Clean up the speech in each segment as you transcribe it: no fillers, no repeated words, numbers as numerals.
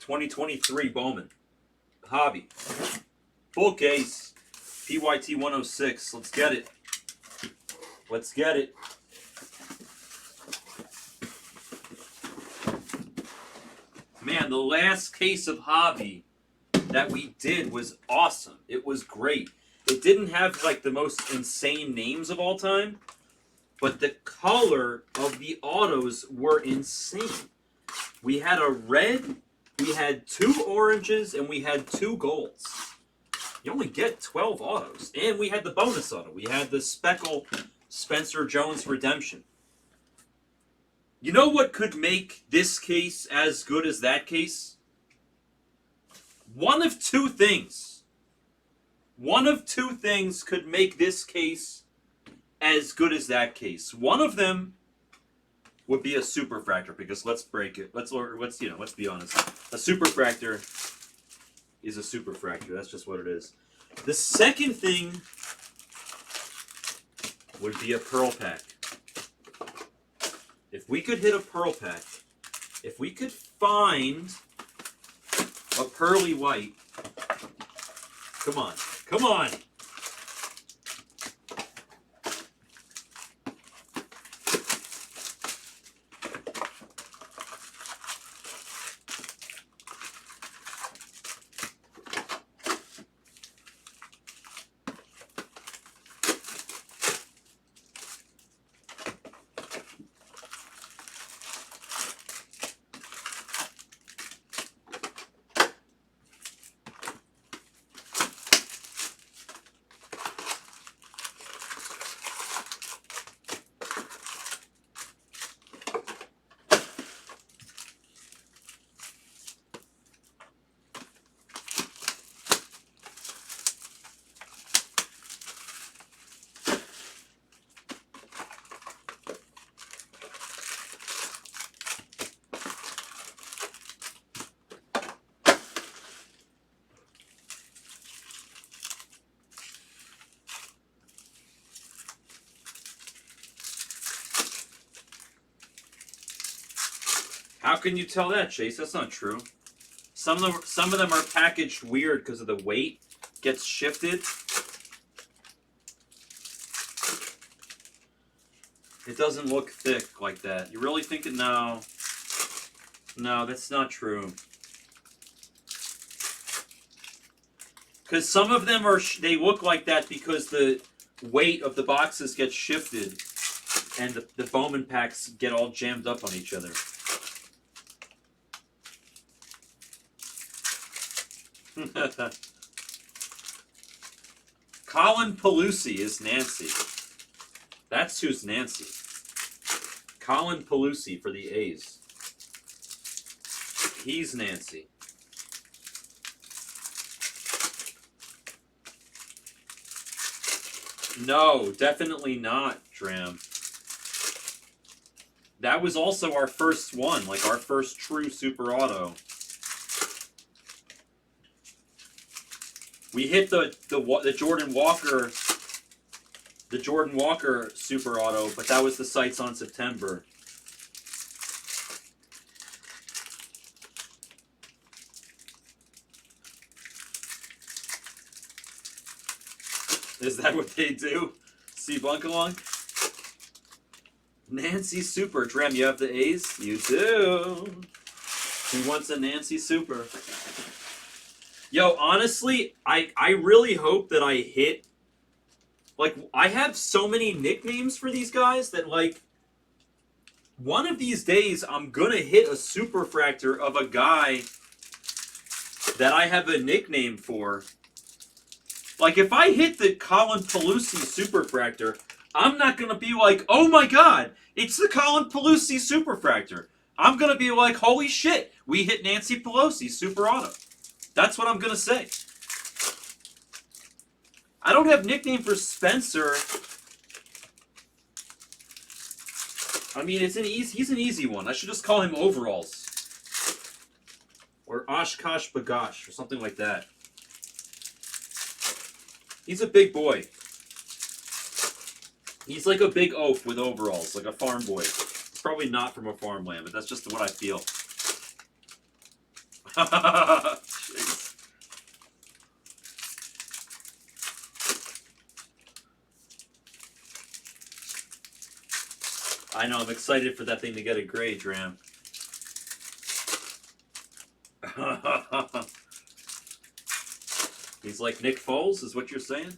2023 Bowman. Hobby. Full case. PYT 106. Let's get it. Let's get it. Man, the last case of Hobby that we did was awesome. It was great. It didn't have like the most insane names of all time, but the color of the autos were insane. We had a red, we had 2 oranges, and we had 2 golds. You only get 12 autos. And we had the bonus auto. We had the Speckle Spencer Jones Redemption. You know what could make this case as good as that case? One of two things. One of two things could make this case as good as that case. One of them would be a superfractor, because let's break it. Let's be honest. A superfractor is a superfractor. That's just what it is. The second thing would be a pearl pack. If we could hit a pearl pack, if we could find a pearly white, come on, come on. How can you tell that, Chase? That's not true. Some of them are packaged weird because of the weight gets shifted. It doesn't look thick like that. You really think it? No. No, that's not true. Because some of them they look like that because the weight of the boxes gets shifted and the Bowman packs get all jammed up on each other. Colin Pelusi is Nancy. That's who's Nancy. Colin Pelusi for the A's. He's Nancy. No, definitely not, Dram. That was also our first one, like our first true super auto. We hit the Jordan Walker super auto, but that was the sights on September. Is that what they do? See Bunkalong? Nancy Super. Drem, you have the A's? You do. Who wants a Nancy Super? Yo, honestly, I really hope that I hit... Like, I have so many nicknames for these guys that, like, one of these days I'm gonna hit a superfractor of a guy that I have a nickname for. Like, if I hit the Colin Pelusi superfractor, I'm not gonna be like, oh my god, it's the Colin Pelusi superfractor. I'm gonna be like, holy shit, we hit Nancy Pelosi super auto. That's what I'm gonna say. I don't have nickname for Spencer. I mean, he's an easy one. I should just call him Overalls. Or Oshkosh Bagosh, or something like that. He's a big boy. He's like a big oaf with overalls, like a farm boy. He's probably not from a farmland, but that's just what I feel. Jeez. I know, I'm excited for that thing to get a grade, Dram. He's like Nick Foles, is what you're saying?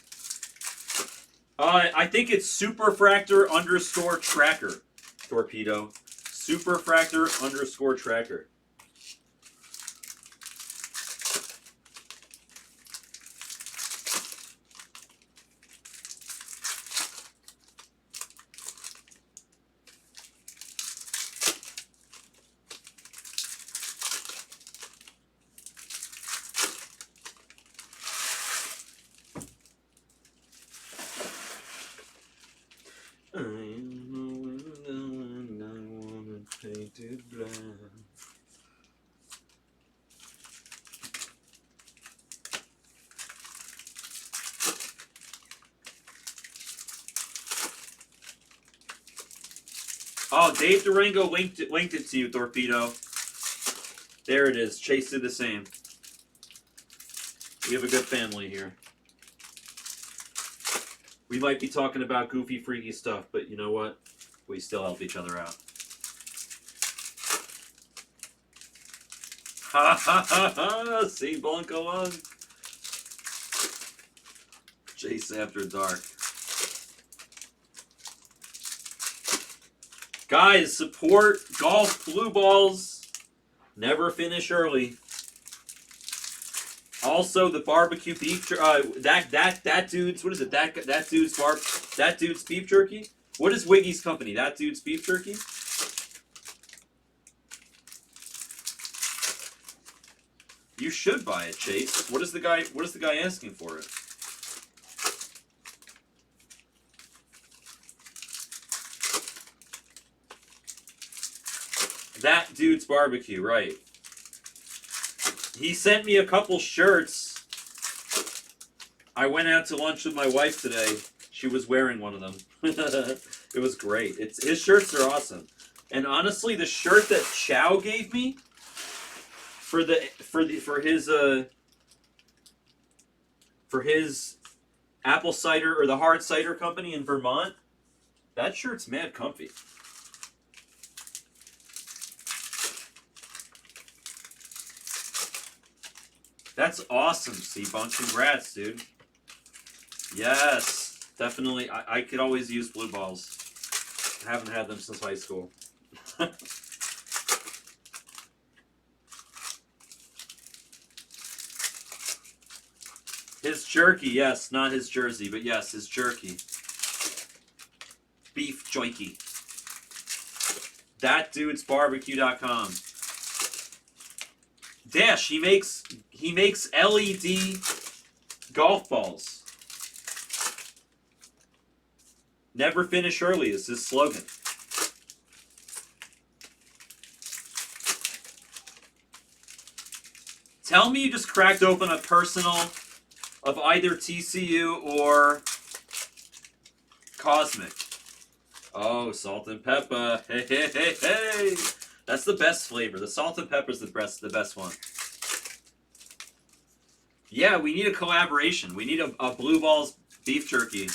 I think it's Superfractor underscore tracker. Torpedo. Superfractor underscore tracker. Oh, Dave Durango linked it to you, Torpedo. There it is. Chase did the same. We have a good family here. We might be talking about goofy, freaky stuff, but you know what? We still help each other out. Ha ha ha ha! See Blanco on. Chase After Dark. Guys, support golf blue balls. Never finish early. Also, the barbecue beef. That dude's, what is it? That dude's beef jerky. What is Wiggy's company? That dude's beef jerky. You should buy it, Chase. What is the guy asking for it? That dude's barbecue, right. He sent me a couple shirts. I went out to lunch with my wife today. She was wearing one of them. It was great. His shirts are awesome. And honestly, the shirt that Chow gave me for his apple cider or the hard cider company in Vermont, that shirt's mad comfy. That's awesome, C-Bunk. Congrats, dude. Yes, definitely. I could always use blue balls. I haven't had them since high school. His jerky, yes. Not his jersey, but yes, his jerky. Beef joikey. ThatDudesBarbecue.com. Dash, he makes LED golf balls. Never finish early is his slogan. Tell me you just cracked open a personal of either TCU or Cosmic. Oh, salt and pepper. Hey, hey, hey, hey. That's the best flavor. The salt and pepper is the best one. Yeah, we need a collaboration. We need a Blue Balls beef jerky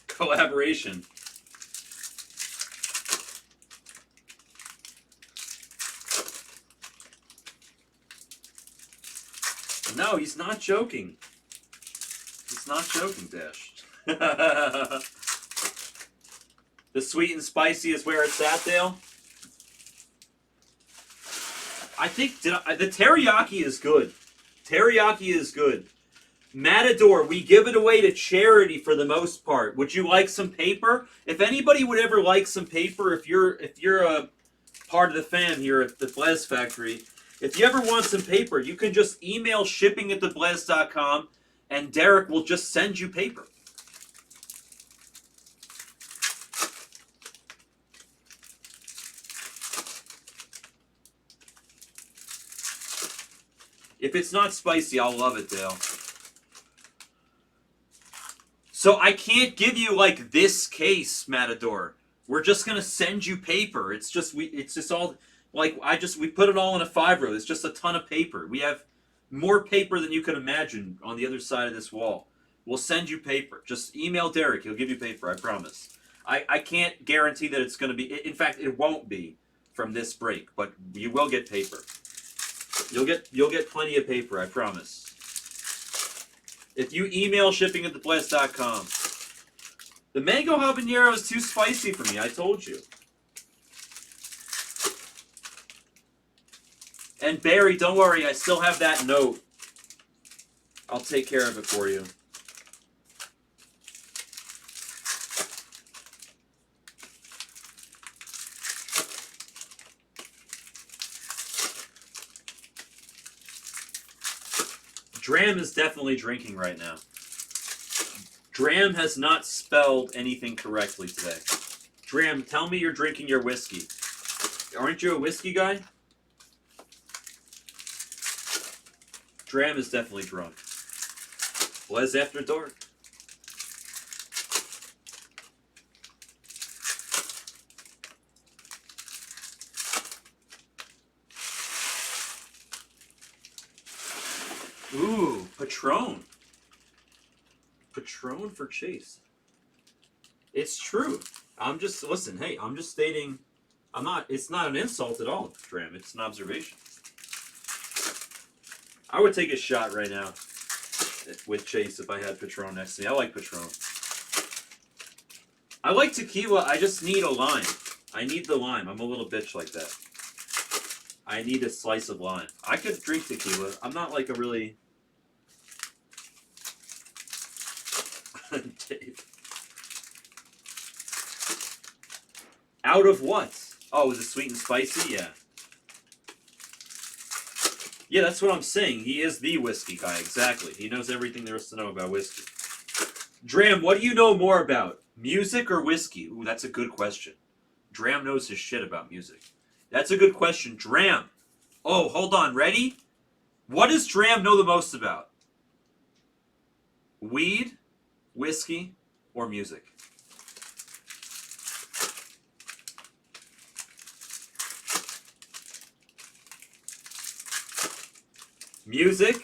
collaboration. No, he's not joking. He's not joking, Dash. The sweet and spicy is where it's at, Dale. I think the teriyaki is good. Teriyaki is good. Matador, we give it away to charity for the most part. Would you like some paper? If anybody would ever like some paper, if you're a part of the fam here at the Blez Factory, if you ever want some paper, you can just email shipping@theblez.com and Derek will just send you paper. If it's not spicy, I'll love it, Dale. So I can't give you like this case, Matador. We're just gonna send you paper. It's just all. Like we put it all in a 5-row. It's just a ton of paper. We have more paper than you could imagine on the other side of this wall. We'll send you paper. Just email Derek. He'll give you paper. I promise. I can't guarantee that it's going to be. In fact, it won't be from this break, but you will get paper. You'll get plenty of paper. I promise. If you email shipping@theblast.com. The mango habanero is too spicy for me. I told you. And Barry, don't worry. I still have that note. I'll take care of it for you. Dram is definitely drinking right now. Dram has not spelled anything correctly today. Dram, tell me you're drinking your whiskey. Aren't you a whiskey guy? Dram is definitely drunk. Les after dark. Ooh, Patron. Patron for Chase. It's true. I'm just, listen, hey, I'm just stating, it's not an insult at all, Dram. It's an observation. I would take a shot right now with Chase if I had Patron next to me. I like Patron. I like tequila. I just need a lime. I need the lime. I'm a little bitch like that. I need a slice of lime. I could drink tequila. I'm not like a really... Dave. Out of what? Oh, is it sweet and spicy? Yeah. Yeah, that's what I'm saying. He is the whiskey guy. Exactly. He knows everything there is to know about whiskey. Dram, what do you know more about? Music or whiskey? Ooh, that's a good question. Dram knows his shit about music. That's a good question. Dram. Oh, hold on. Ready? What does Dram know the most about? Weed, whiskey, or music? Music.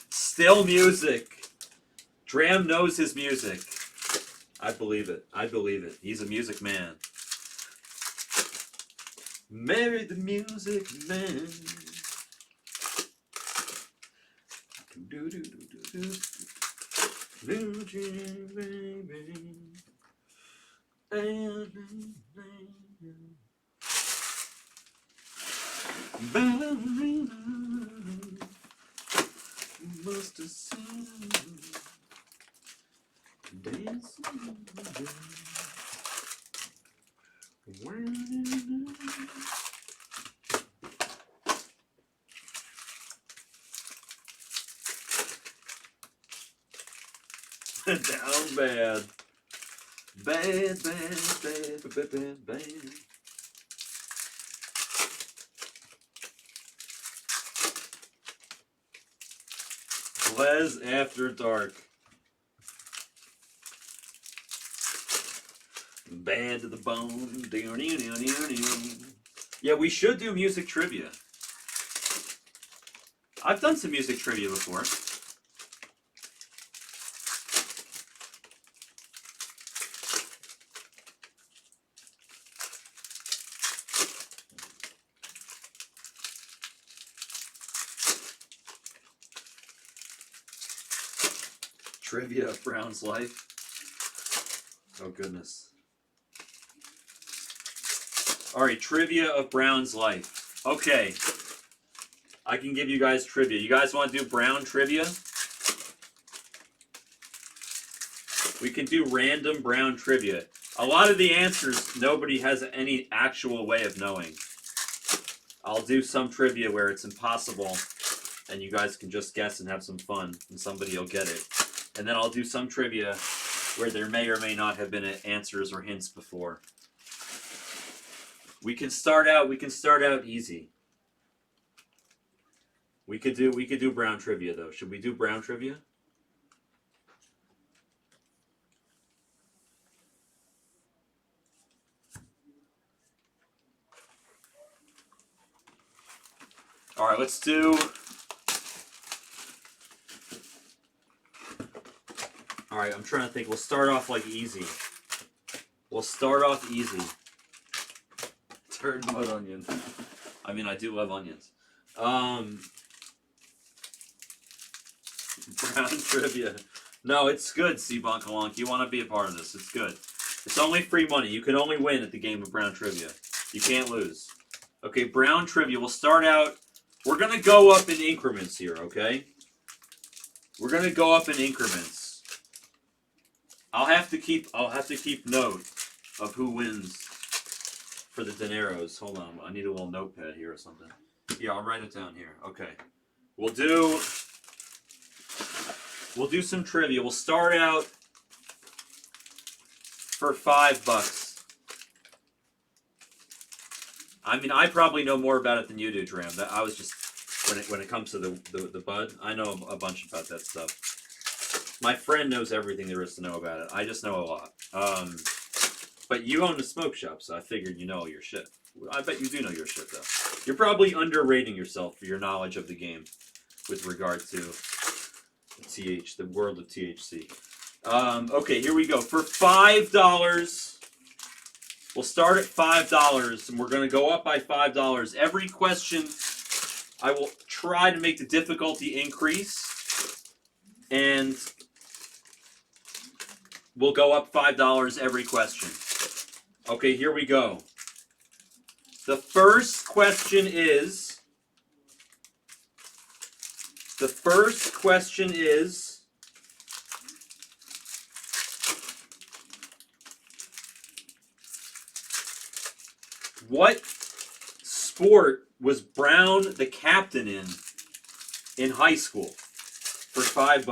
Still music. Dram knows his music. I believe it. I believe it. He's a music man. Marry the music man. Ballerina must have seen dancing down bad. Bad, bad, bad, bad, bad, bad. Les After Dark. Bad to the bone. Yeah, we should do music trivia. I've done some music trivia before. Trivia of Brown's life. Oh, goodness. All right, trivia of Brown's life. Okay. I can give you guys trivia. You guys want to do Brown trivia? We can do random Brown trivia. A lot of the answers, nobody has any actual way of knowing. I'll do some trivia where it's impossible, and you guys can just guess and have some fun, and somebody will get it. And then I'll do some trivia where there may or may not have been answers or hints before. We can start out easy. We could do Brown trivia though. Should we do Brown trivia? All right, let's do. All right, I'm trying to think. We'll start off like easy. We'll start off easy. Turd mud onion. I mean, I do love onions. Brown trivia. No, it's good, C-Bon Kalonk. You want to be a part of this. It's good. It's only free money. You can only win at the game of Brown trivia. You can't lose. Okay, Brown trivia. We'll start out. We're going to go up in increments here, okay? We're going to go up in increments. I'll have to keep note of who wins for the dineros. Hold on, I need a little notepad here or something. Yeah, I'll write it down here. Okay, we'll do some trivia. We'll start out for $5. I mean, I probably know more about it than you do, Dram. I was just when it comes to the bud, I know a bunch about that stuff. My friend knows everything there is to know about it. I just know a lot. But you own a smoke shop, so I figured you know your shit. I bet you do know your shit, though. You're probably underrating yourself for your knowledge of the game with regard to the world of THC. Okay, here we go. For $5, we'll start at $5, and we're going to go up by $5. Every question, I will try to make the difficulty increase, and we'll go up $5 every question. Okay, here we go. The first question is... What sport was Brown the captain in high school? For $5.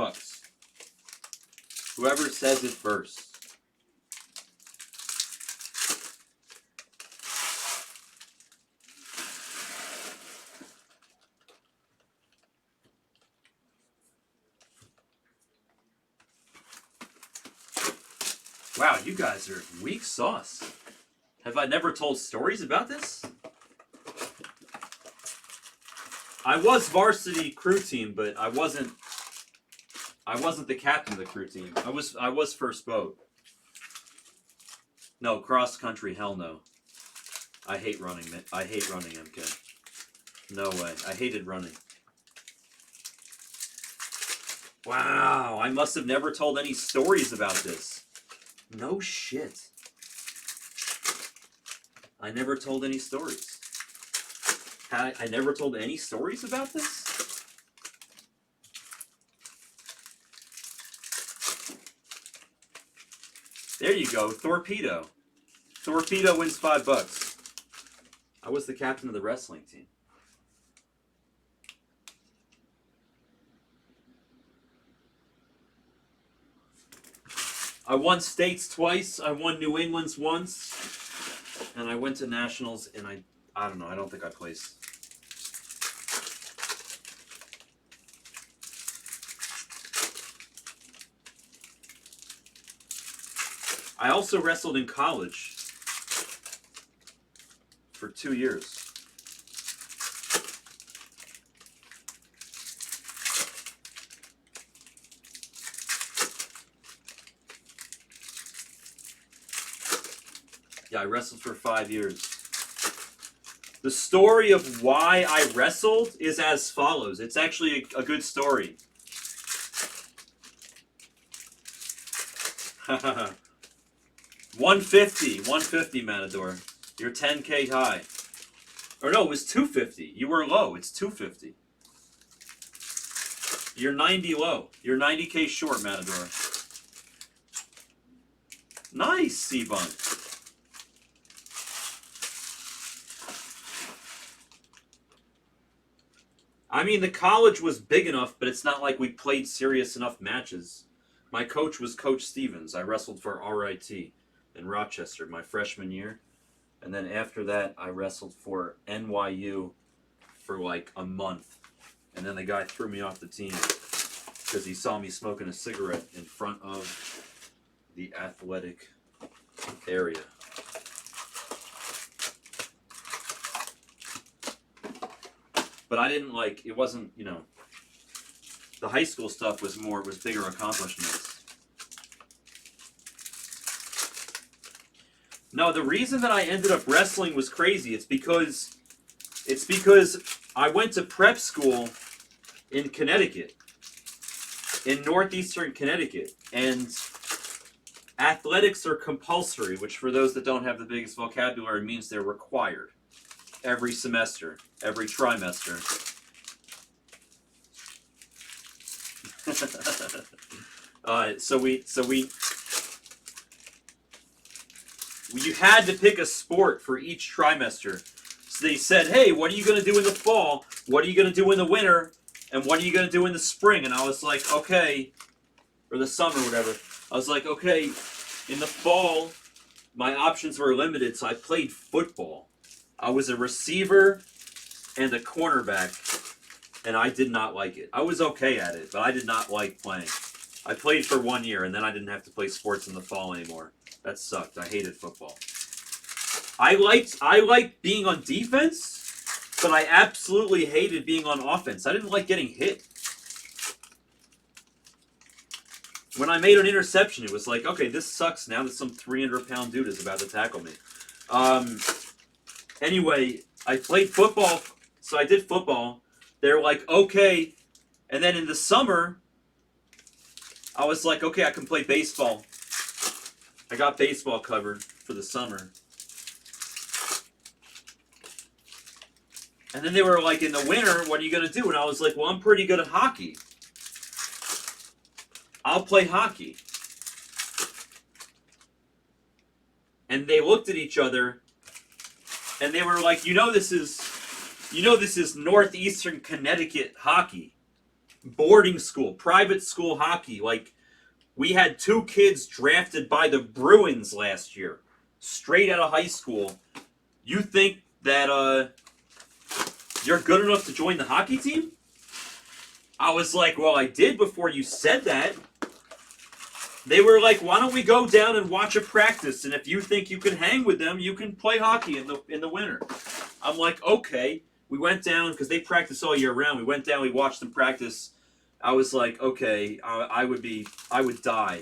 Whoever says it first. Wow, you guys are weak sauce. Have I never told stories about this? I was varsity crew team, but I wasn't the captain of the crew team. I was first boat. No, cross country, hell no. I hate running, MK. No way. I hated running. Wow, I must have never told any stories about this. No shit. I never told any stories. I never told any stories about this? There you go, Torpedo. Torpedo wins $5. I was the captain of the wrestling team. I won states twice. I won New England's once. And I went to nationals, and I don't know. I don't think I placed. I also wrestled in college for 2 years. Yeah, I wrestled for 5 years. The story of why I wrestled is as follows. It's actually a good story. 150, Matador. You're 10K high. Or no, it was 250. You were low. It's 250. You're 90 low. You're 90K short, Matador. Nice, C-Bun. I mean, the college was big enough, but it's not like we played serious enough matches. My coach was Coach Stevens. I wrestled for RIT in Rochester my freshman year. And then after that, I wrestled for NYU for like a month. And then the guy threw me off the team because he saw me smoking a cigarette in front of the athletic area. But I didn't like, it wasn't, you know, the high school stuff was bigger accomplishments. No, the reason that I ended up wrestling was crazy. It's because I went to prep school in Connecticut, in northeastern Connecticut, and athletics are compulsory, which for those that don't have the biggest vocabulary means they're required every semester, every trimester. You had to pick a sport for each trimester. So they said, hey, what are you going to do in the fall? What are you going to do in the winter? And what are you going to do in the spring? And I was like, okay, or the summer, whatever. I was like, okay, in the fall, my options were limited, so I played football. I was a receiver and a cornerback, and I did not like it. I was okay at it, but I did not like playing. I played for 1 year, and then I didn't have to play sports in the fall anymore. That sucked. I hated football. I liked being on defense, but I absolutely hated being on offense. I didn't like getting hit. When I made an interception, it was like, okay, this sucks now that some 300-pound dude is about to tackle me. Anyway, I played football, so I did football. They're like, okay. And then in the summer, I was like, okay, I can play baseball. I got baseball covered for the summer. And then they were like, in the winter, what are you going to do? And I was like, well, I'm pretty good at hockey. I'll play hockey. And they looked at each other, and they were like, this is northeastern Connecticut hockey. Boarding school, private school hockey. Like, we had 2 kids drafted by the Bruins last year, straight out of high school. You think that you're good enough to join the hockey team? I was like, well, I did before you said that. They were like, why don't we go down and watch a practice? And if you think you can hang with them, you can play hockey in the winter. I'm like, okay. We went down, because they practice all year round. We went down, we watched them practice. I was like, okay, I would die.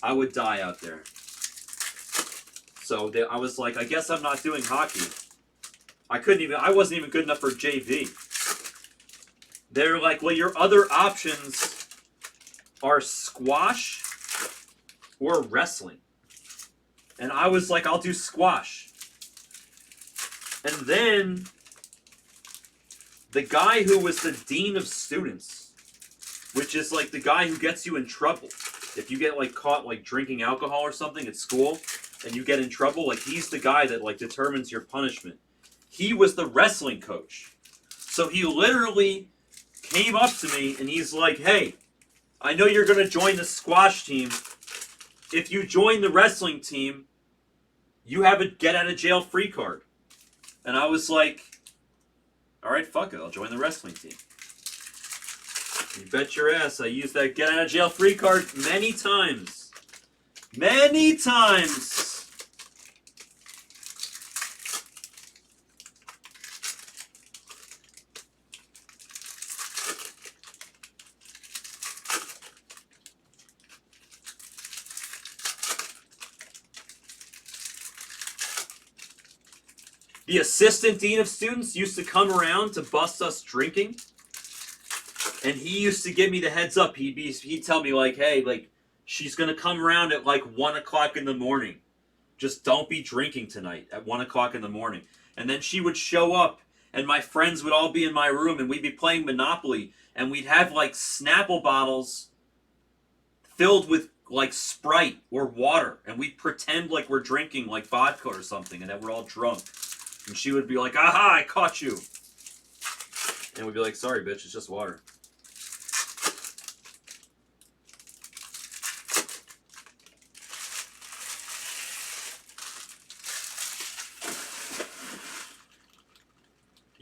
I would die out there. So I was like, I guess I'm not doing hockey. I wasn't even good enough for JV. They're like, well, your other options are squash or wrestling. And I was like, I'll do squash. And then the guy who was the dean of students, which is like the guy who gets you in trouble. If you get like caught like drinking alcohol or something at school and you get in trouble, like he's the guy that like determines your punishment. He was the wrestling coach. So he literally came up to me and he's like, hey, I know you're going to join the squash team. If you join the wrestling team, you have a get out of jail free card. And I was like, all right, fuck it. I'll join the wrestling team. You bet your ass I used that get out of jail free card many times. Many times. The assistant dean of students used to come around to bust us drinking. And he used to give me the heads up. He'd tell me like, hey, like, she's going to come around at like 1 o'clock in the morning. Just don't be drinking tonight at 1 o'clock in the morning. And then she would show up and my friends would all be in my room and we'd be playing Monopoly. And we'd have like Snapple bottles filled with like Sprite or water. And we'd pretend like we're drinking like vodka or something and that we're all drunk. And she would be like, aha, I caught you. And we'd be like, sorry, bitch, it's just water.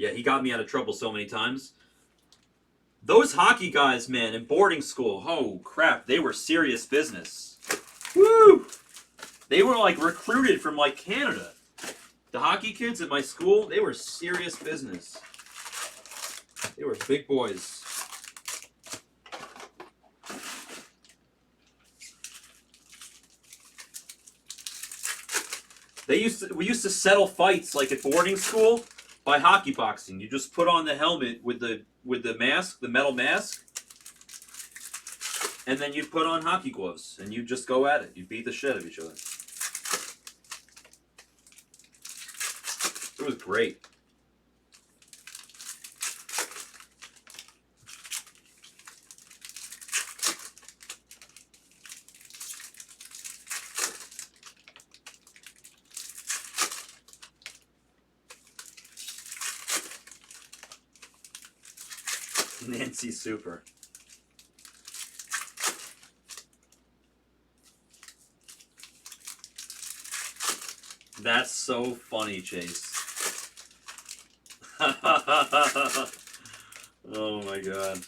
Yeah, he got me out of trouble so many times. Those hockey guys, man, in boarding school, oh crap, they were serious business. Woo! They were like recruited from like Canada. The hockey kids at my school, they were serious business. They were big boys. We used to settle fights like at boarding school by hockey boxing. You just put on the helmet with the mask, the metal mask, and then you put on hockey gloves and you just go at it. You beat the shit out of each other. It was great. Nancy Super. That's so funny, Chase. Oh my god.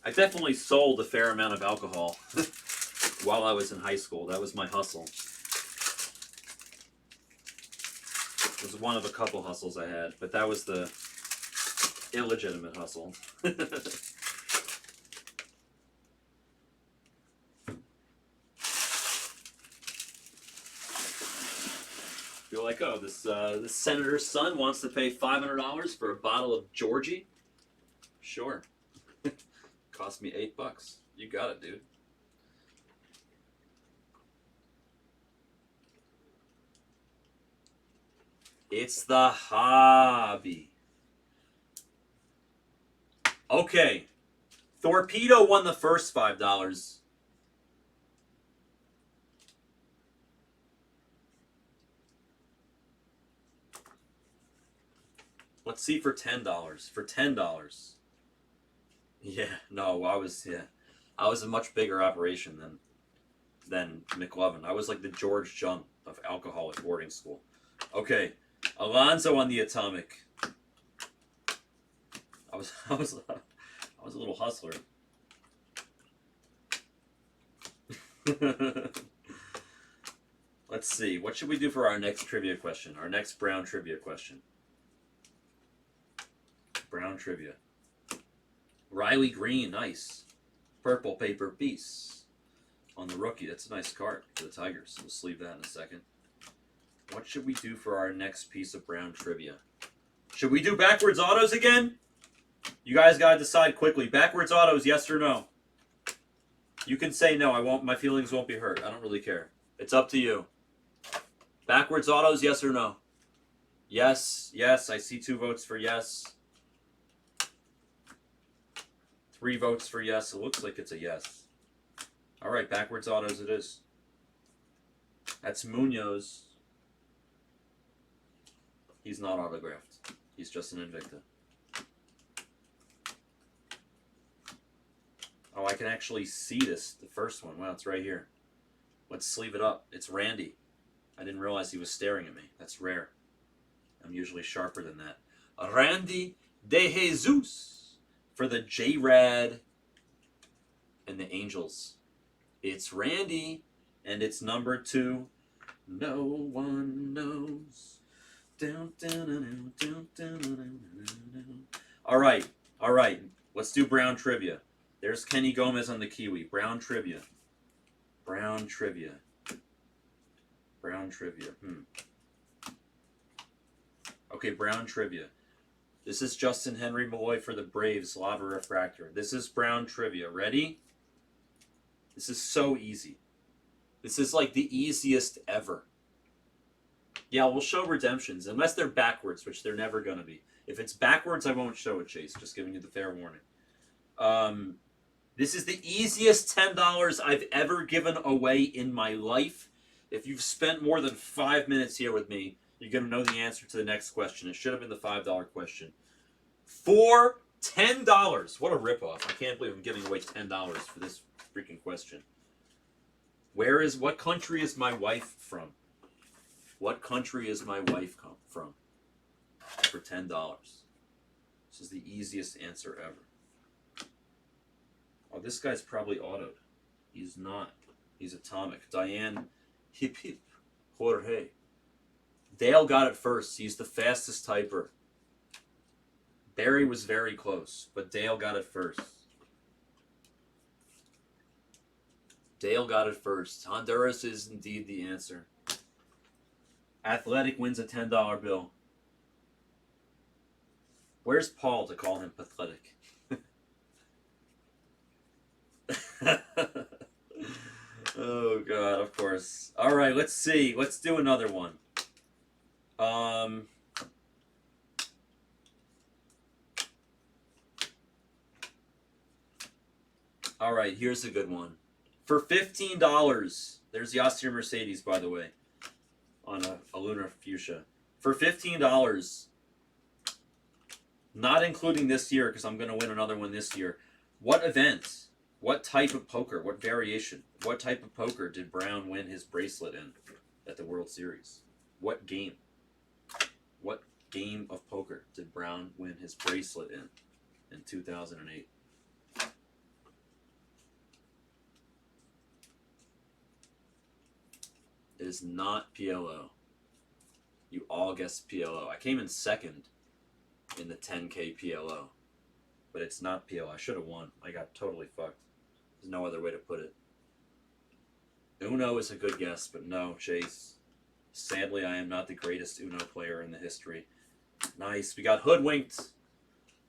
I definitely sold a fair amount of alcohol while I was in high school. That was my hustle. It was one of a couple hustles I had, but that was the illegitimate hustle. You're like, oh, this senator's son wants to pay $500 for a bottle of Georgie? Sure. Cost me $8. You got it, dude. It's the hobby. Okay. Torpedo won the first $5. Let's see for $10. For $10. Yeah, no, I was a much bigger operation than McLovin. I was like the George Jung of alcohol at boarding school. Okay, Alonzo on the atomic. I was a little hustler. Let's see. What should we do for our next trivia question? Our next Brown trivia question. Brown trivia. Riley Green, nice. Purple paper piece on the rookie. That's a nice card for the Tigers. We'll sleeve that in a second. What should we do for our next piece of Brown trivia? Should we do backwards autos again? You guys got to decide quickly. Backwards autos, yes or no? You can say no. I won't. My feelings won't be hurt. I don't really care. It's up to you. Backwards autos, yes or no? Yes. Yes. I see 2 votes for yes. 3 votes for yes. It looks like it's a yes. All right, backwards autos it is. That's Munoz. He's not autographed. He's just an Invicta. Oh, I can actually see this, the first one. Wow, it's right here. Let's sleeve it up. It's Randy. I didn't realize he was staring at me. That's rare. I'm usually sharper than that. Randy De Jesus for the J-Rad and the Angels. It's Randy, and it's number 2. No one knows. All right. Let's do Brown trivia. There's Kenny Gomez on the Kiwi. Brown trivia. Okay, Brown trivia. This is Justin Henry Malloy for the Braves, Lava Refractor. This is Brown trivia. Ready? This is so easy. This is like the easiest ever. Yeah, we'll show redemptions, unless they're backwards, which they're never going to be. If it's backwards, I won't show it, Chase. Just giving you the fair warning. This is the easiest $10 I've ever given away in my life. If you've spent more than 5 minutes here with me, you're going to know the answer to the next question. It should have been the $5 question. 4 $10. What a ripoff. I can't believe I'm giving away $10 for this freaking question. What country is my wife from? What country is my wife from? For $10. This is the easiest answer ever. Oh, this guy's probably autoed. He's not. He's atomic. Diane, hip hip, Jorge. Dale got it first. He's the fastest typer. Barry was very close, but Dale got it first. Dale got it first. Honduras is indeed the answer. Athletic wins a $10 bill. Where's Paul to call him pathetic? Oh, God, of course. All right, let's see. Let's do another one. All right, here's a good one. For $15, there's Yasser Mercedes, by the way, on a Lunar Fuchsia. For $15, not including this year, because I'm going to win another one this year, what event, what type of poker, what variation, what type of poker did Brown win his bracelet in at the World Series? What game? What game of poker did Brown win his bracelet in 2008? It is not PLO. You all guessed PLO. I came in second in the 10K PLO. But it's not PLO. I should have won. I got totally fucked. There's no other way to put it. Uno is a good guess, but no, Chase. Sadly, I am not the greatest Uno player in the history. Nice. We got hoodwinked.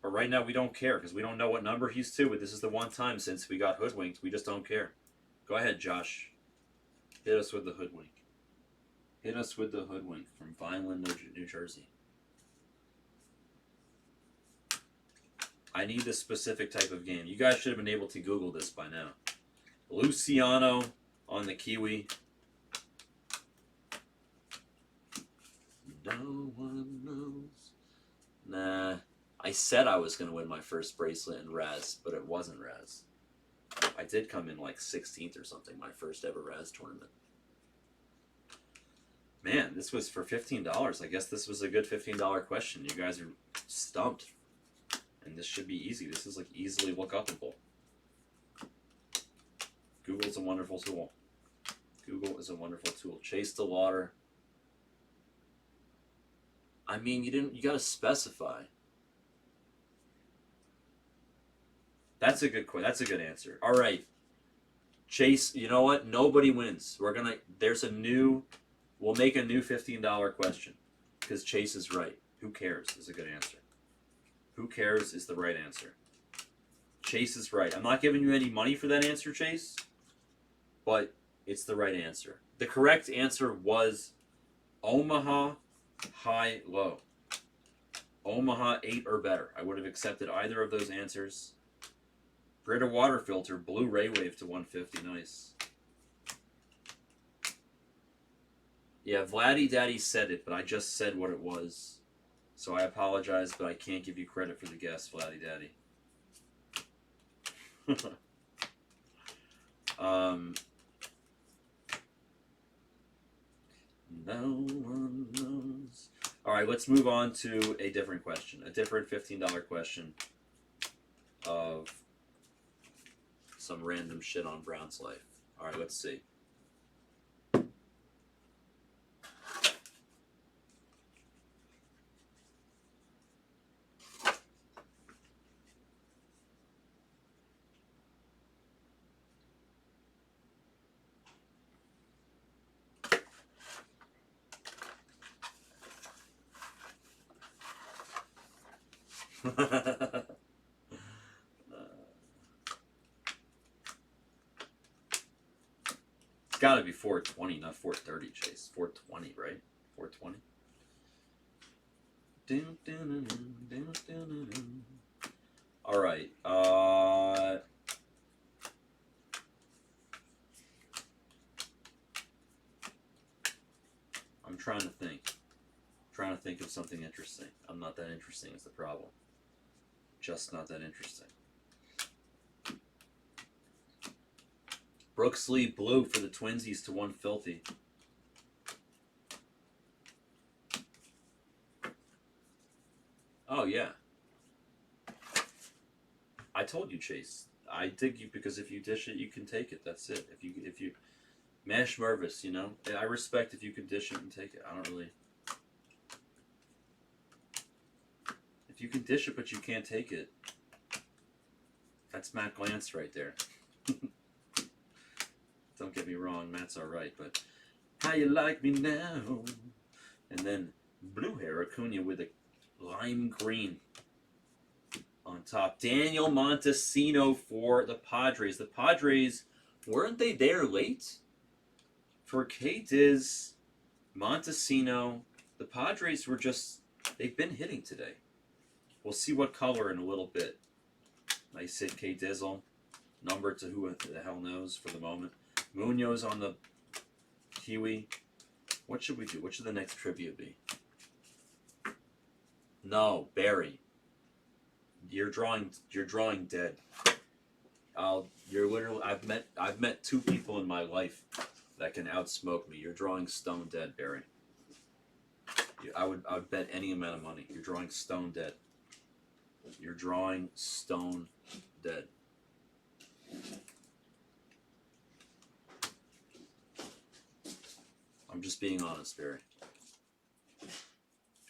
But right now we don't care because we don't know what number he's to. But this is the one time since we got hoodwinked. We just don't care. Go ahead, Josh. Hit us with the hoodwink. Hit us with the hoodwink from Vineland, New Jersey. I need this specific type of game. You guys should have been able to Google this by now. Luciano on the Kiwi. No one knows. Nah. I said I was going to win my first bracelet in Raz, but it wasn't Raz. I did come in like 16th or something, my first ever Raz tournament. Man, this was for $15. I guess this was a good $15 question. You guys are stumped. And this should be easy. This is like easily look upable. Google's a wonderful tool. Google is a wonderful tool. Chase the water. I mean, you gotta specify. That's a good question. That's a good answer. All right. Chase, you know what? Nobody wins. We'll make a new $15 question. Because Chase is right. Who cares is a good answer. Who cares is the right answer. Chase is right. I'm not giving you any money for that answer, Chase. But it's the right answer. The correct answer was Omaha high low. Omaha 8 or better. I would have accepted either of those answers. Brita water filter, blue ray wave to 150. Nice. Yeah, Vladdy Daddy said it, but I just said what it was. So I apologize, but I can't give you credit for the guess, Vladdy Daddy. No one knows. All right, let's move on to a different question. A different $15 question of some random shit on Brown's life. All right, let's see. It's got to be 420, not 430, Chase. 420, right? 420. All right. I'm trying to think. Trying to think of something interesting. I'm not that interesting is the problem. Just not that interesting. Brooks Lee blue for the Twinsies to 150. Oh yeah. I told you, Chase. I dig you because if you dish it, you can take it. That's it. If you Mash Mervis, you know. I respect if you can dish it and take it. I don't really. If you can dish it but you can't take it, that's Matt Glantz right there. Don't get me wrong, Matt's all right, but how you like me now? And then blue hair Acuna with a lime green on top. Daniel Montesino for the Padres. The Padres, weren't they there late? For K-Diz, Montesino, the Padres were just, they've been hitting today. We'll see what color in a little bit. Nice hit, K-Dizzle. Number to who the hell knows for the moment. Munoz on the Kiwi. What should we do? What should the next trivia be? No, Barry. You're drawing dead. You're literally. I've met two people in my life that can outsmoke me. You're drawing stone dead, Barry. I would bet any amount of money. You're drawing stone dead. You're drawing stone dead. I'm just being honest, Barry.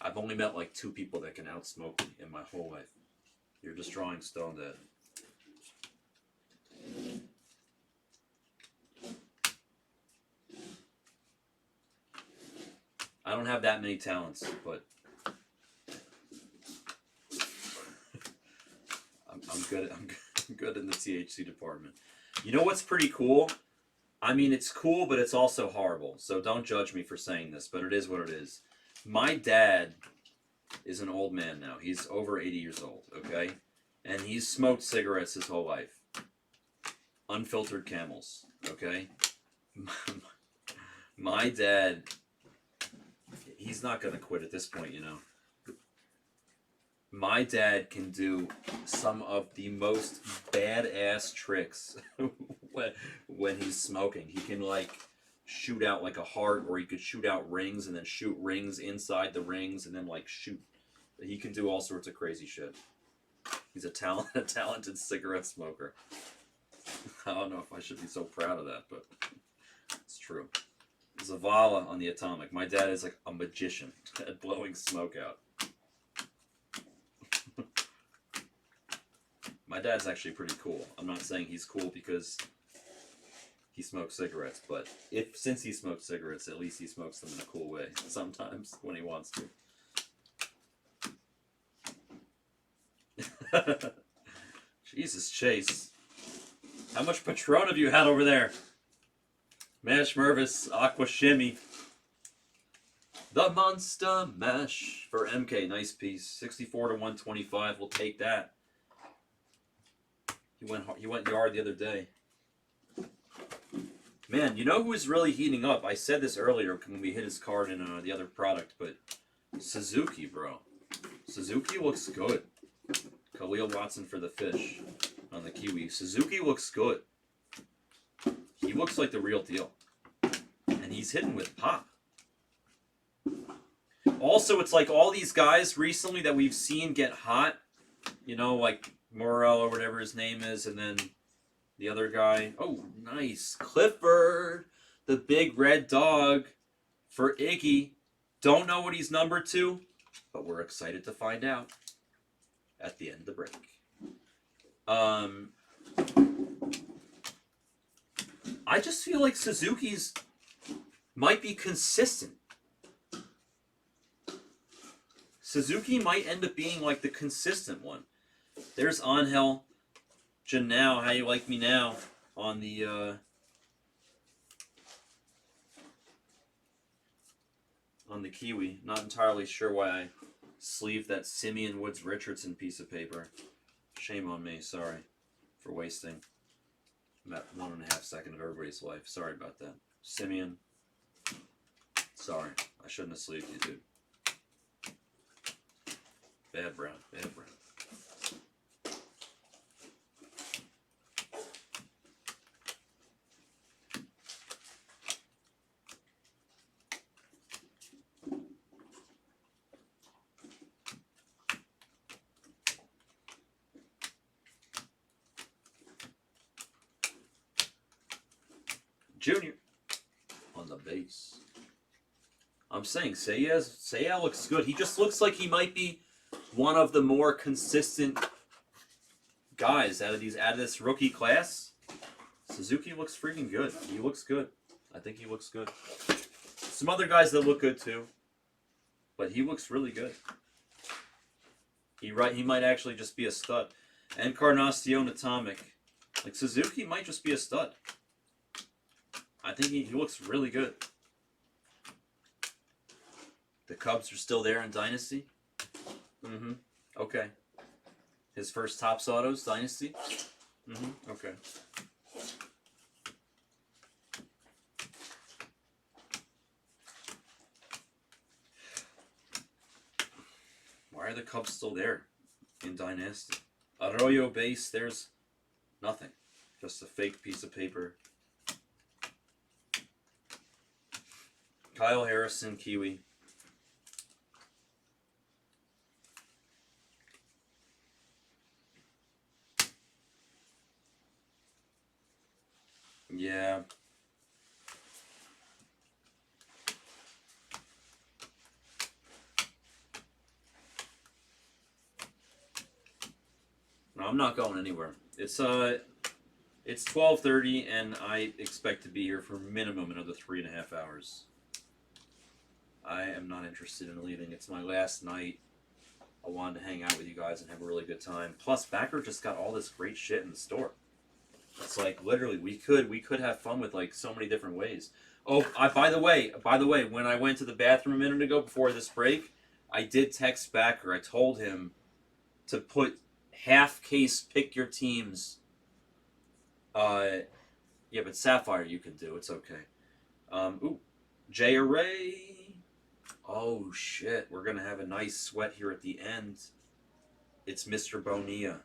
I've only met like two people that can outsmoke me in my whole life. You're just drawing stone dead. I don't have that many talents, but I'm good. I'm good in the THC department. You know what's pretty cool? I mean, it's cool, but it's also horrible. So don't judge me for saying this, but it is what it is. My dad is an old man now. He's over 80 years old, okay? And he's smoked cigarettes his whole life. Unfiltered Camels, okay? My dad, he's not going to quit at this point, you know. My dad can do some of the most badass tricks when he's smoking. He can, like, shoot out, like, a heart, or he could shoot out rings and then shoot rings inside the rings and then, like, shoot. He can do all sorts of crazy shit. He's a talented cigarette smoker. I don't know if I should be so proud of that, but it's true. Zavala on the Atomic. My dad is like a magician at blowing smoke out. My dad's actually pretty cool. I'm not saying he's cool because he smokes cigarettes, but since he smokes cigarettes, at least he smokes them in a cool way sometimes when he wants to. Jesus, Chase. How much Patron have you had over there? Mash Mervis, Aqua Shimmy. The Monster Mash for MK. Nice piece. 64 to 125. We'll take that. He went yard the other day. Man, you know who is really heating up? I said this earlier when we hit his card in the other product, but Suzuki, bro. Suzuki looks good. Khalil Watson for the fish on the Kiwi. Suzuki looks good. He looks like the real deal. And he's hitting with pop. Also, it's like all these guys recently that we've seen get hot. You know, like Morel or whatever his name is. And then the other guy. Oh, nice. Clifford. The big red dog for Iggy. Don't know what he's numbered to. But we're excited to find out at the end of the break. I just feel like Suzuki's might be consistent. Suzuki might end up being like the consistent one. There's Angel Janao, how you like me now, on the Kiwi. Not entirely sure why I sleeved that Simeon Woods Richardson piece of paper. Shame on me, sorry for wasting about 1.5 seconds of everybody's life. Sorry about that. Simeon, sorry. I shouldn't have sleeved you, dude. Bad Brown, bad Brown. Junior on the base. I'm saying Seiya looks good. He just looks like he might be one of the more consistent guys out of this rookie class. Suzuki looks freaking good. He looks good. I think he looks good. Some other guys that look good too, but he looks really good. He might actually just be a stud. Encarnacion Atomic. Like Suzuki might just be a stud. I think he looks really good. The Cubs are still there in Dynasty. Mm-hmm. Okay. His first Topps Autos, Dynasty. Mm-hmm. Okay. Why are the Cubs still there in Dynasty? Arroyo base, there's nothing. Just a fake piece of paper. Kyle Harrison, Kiwi. Yeah. No, I'm not going anywhere. It's 12:30 and I expect to be here for minimum another 3.5 hours. I am not interested in leaving. It's my last night. I wanted to hang out with you guys and have a really good time. Plus, Backer just got all this great shit in the store. It's like literally we could have fun with like so many different ways. Oh, by the way, when I went to the bathroom a minute ago before this break, I did text Backer. I told him to put half case pick your teams. Yeah, but Sapphire you can do. It's okay. Ooh, Jay Array. Oh shit, we're gonna have a nice sweat here at the end. It's Mr. Bonilla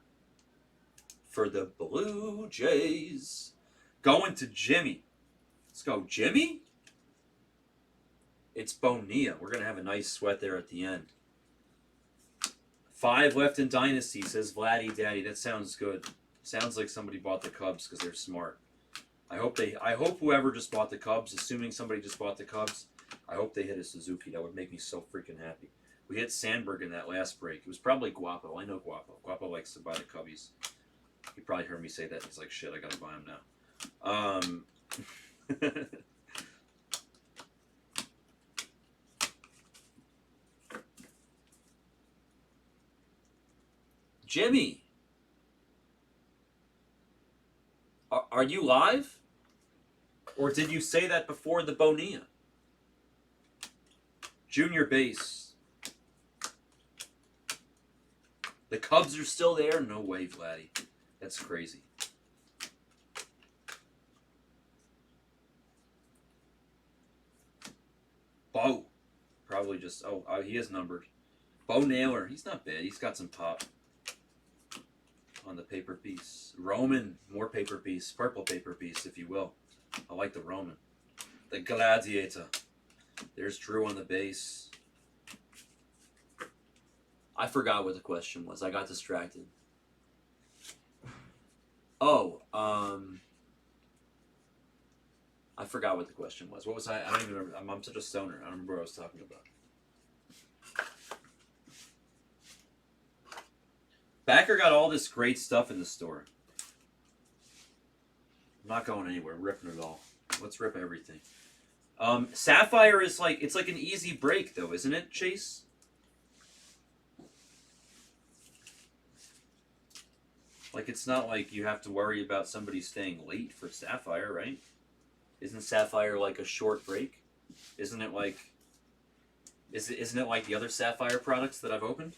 for the Blue Jays. Going to Jimmy. Let's go, Jimmy. It's Bonilla. We're gonna have a nice sweat there at the end. 5 left in Dynasty, says Vladdy Daddy. That sounds good. Sounds like somebody bought the Cubs because they're smart. I hope whoever just bought the Cubs, assuming somebody just bought the Cubs, I hope they hit a Suzuki. That would make me so freaking happy. We hit Sandberg in that last break. It was probably Guapo. I know Guapo. Guapo likes to buy the Cubbies. He probably heard me say that. He's like, shit, I gotta buy him now. Jimmy, are you live? Or did you say that before the Bonilla? Junior base. The Cubs are still there? No way, Vladdy. That's crazy. Bo. Probably just... Oh, he is numbered. Bo Naylor. He's not bad. He's got some pop on the paper piece. Roman. More paper piece. Purple paper piece, if you will. I like the Roman. The Gladiator. There's Drew on the base. I forgot what the question was. I got distracted. Oh, I forgot what the question was. What was I don't even remember. I'm such a stoner. I don't remember what I was talking about. Backer got all this great stuff in the store. I'm not going anywhere. I'm ripping it all. Let's rip everything. Sapphire is like, it's like an easy break though, isn't it, Chase? Like, it's not like you have to worry about somebody staying late for Sapphire, right? Isn't Sapphire like a short break? Isn't it like... Isn't it like the other Sapphire products that I've opened?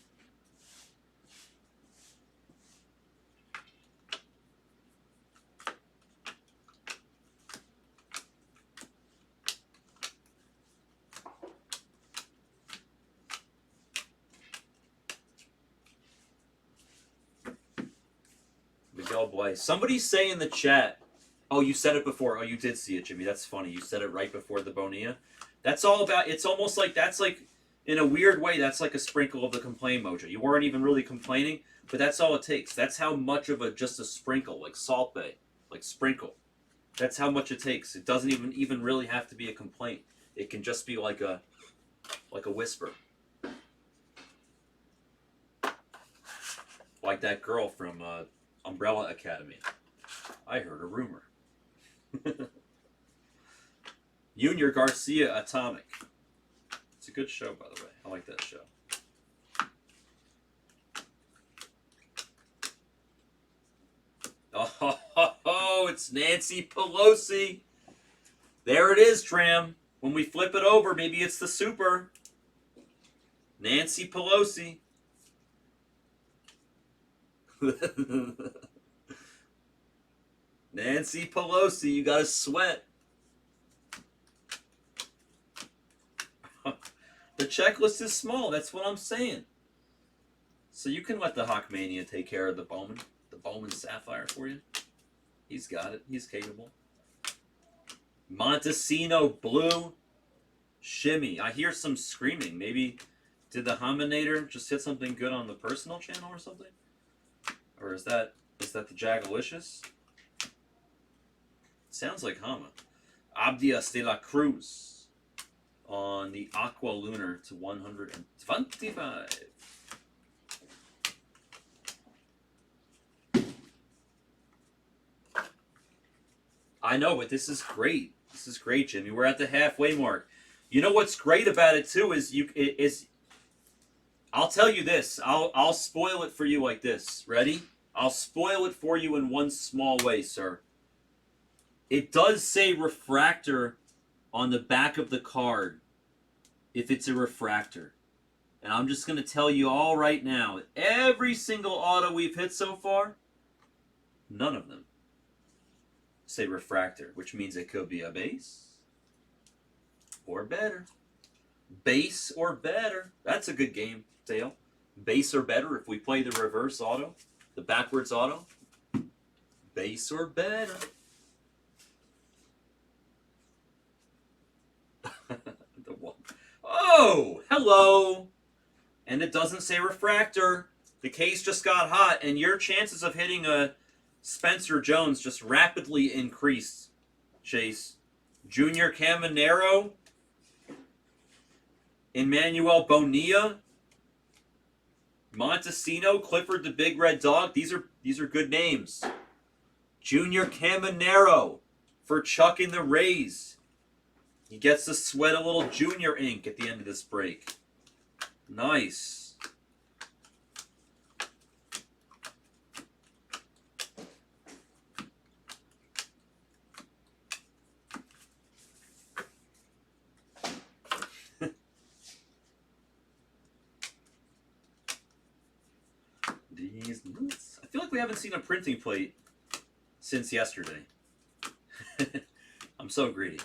Miguel Blythe. Somebody say in the chat... Oh, you said it before. Oh, you did see it, Jimmy. That's funny. You said it right before the Bonilla. That's all about... It's almost like... That's like... In a weird way, that's like a sprinkle of the complain mojo. You weren't even really complaining, but that's all it takes. That's how much of just a sprinkle, like Salt Bay. Like sprinkle. That's how much it takes. It doesn't even really have to be a complaint. It can just be like a whisper. Like that girl from Umbrella Academy. I heard a rumor. Junior Garcia Atomic. It's a good show, by the way. I like that show. Oh, it's Nancy Pelosi. There it is, Tram. When we flip it over, maybe it's the super. Nancy Pelosi. Nancy Pelosi, you gotta sweat. The checklist is small, that's what I'm saying. So you can let the Hawkmania take care of the Bowman Sapphire for you. He's got it. He's capable. Montesino Blue Shimmy. I hear some screaming. Maybe did the Hominator just hit something good on the personal channel or something? Or is that the Jagalicious? Sounds like Hama. Abdias de la Cruz on the Aqua Lunar to 125. I know, but this is great. This is great, Jimmy. We're at the halfway mark. You know what's great about it too is I'll tell you this. I'll spoil it for you like this. Ready? I'll spoil it for you in one small way, sir. It does say refractor on the back of the card if it's a refractor. And I'm just going to tell you all right now, every single auto we've hit so far, none of them say refractor, which means it could be a base or better. Base or better. That's a good game, Dale. Base or better if we play the reverse auto, the backwards auto. Base or better. Oh, hello. And it doesn't say refractor. The case just got hot, and your chances of hitting a Spencer Jones just rapidly increased, Chase. Junior Caminero, Emmanuel Bonilla, Montesino, Clifford the Big Red Dog. These are good names. Junior Caminero for Chuck in the Rays. He gets to sweat a little junior ink at the end of this break. Nice. These nuts. I feel like we haven't seen a printing plate since yesterday. I'm so greedy.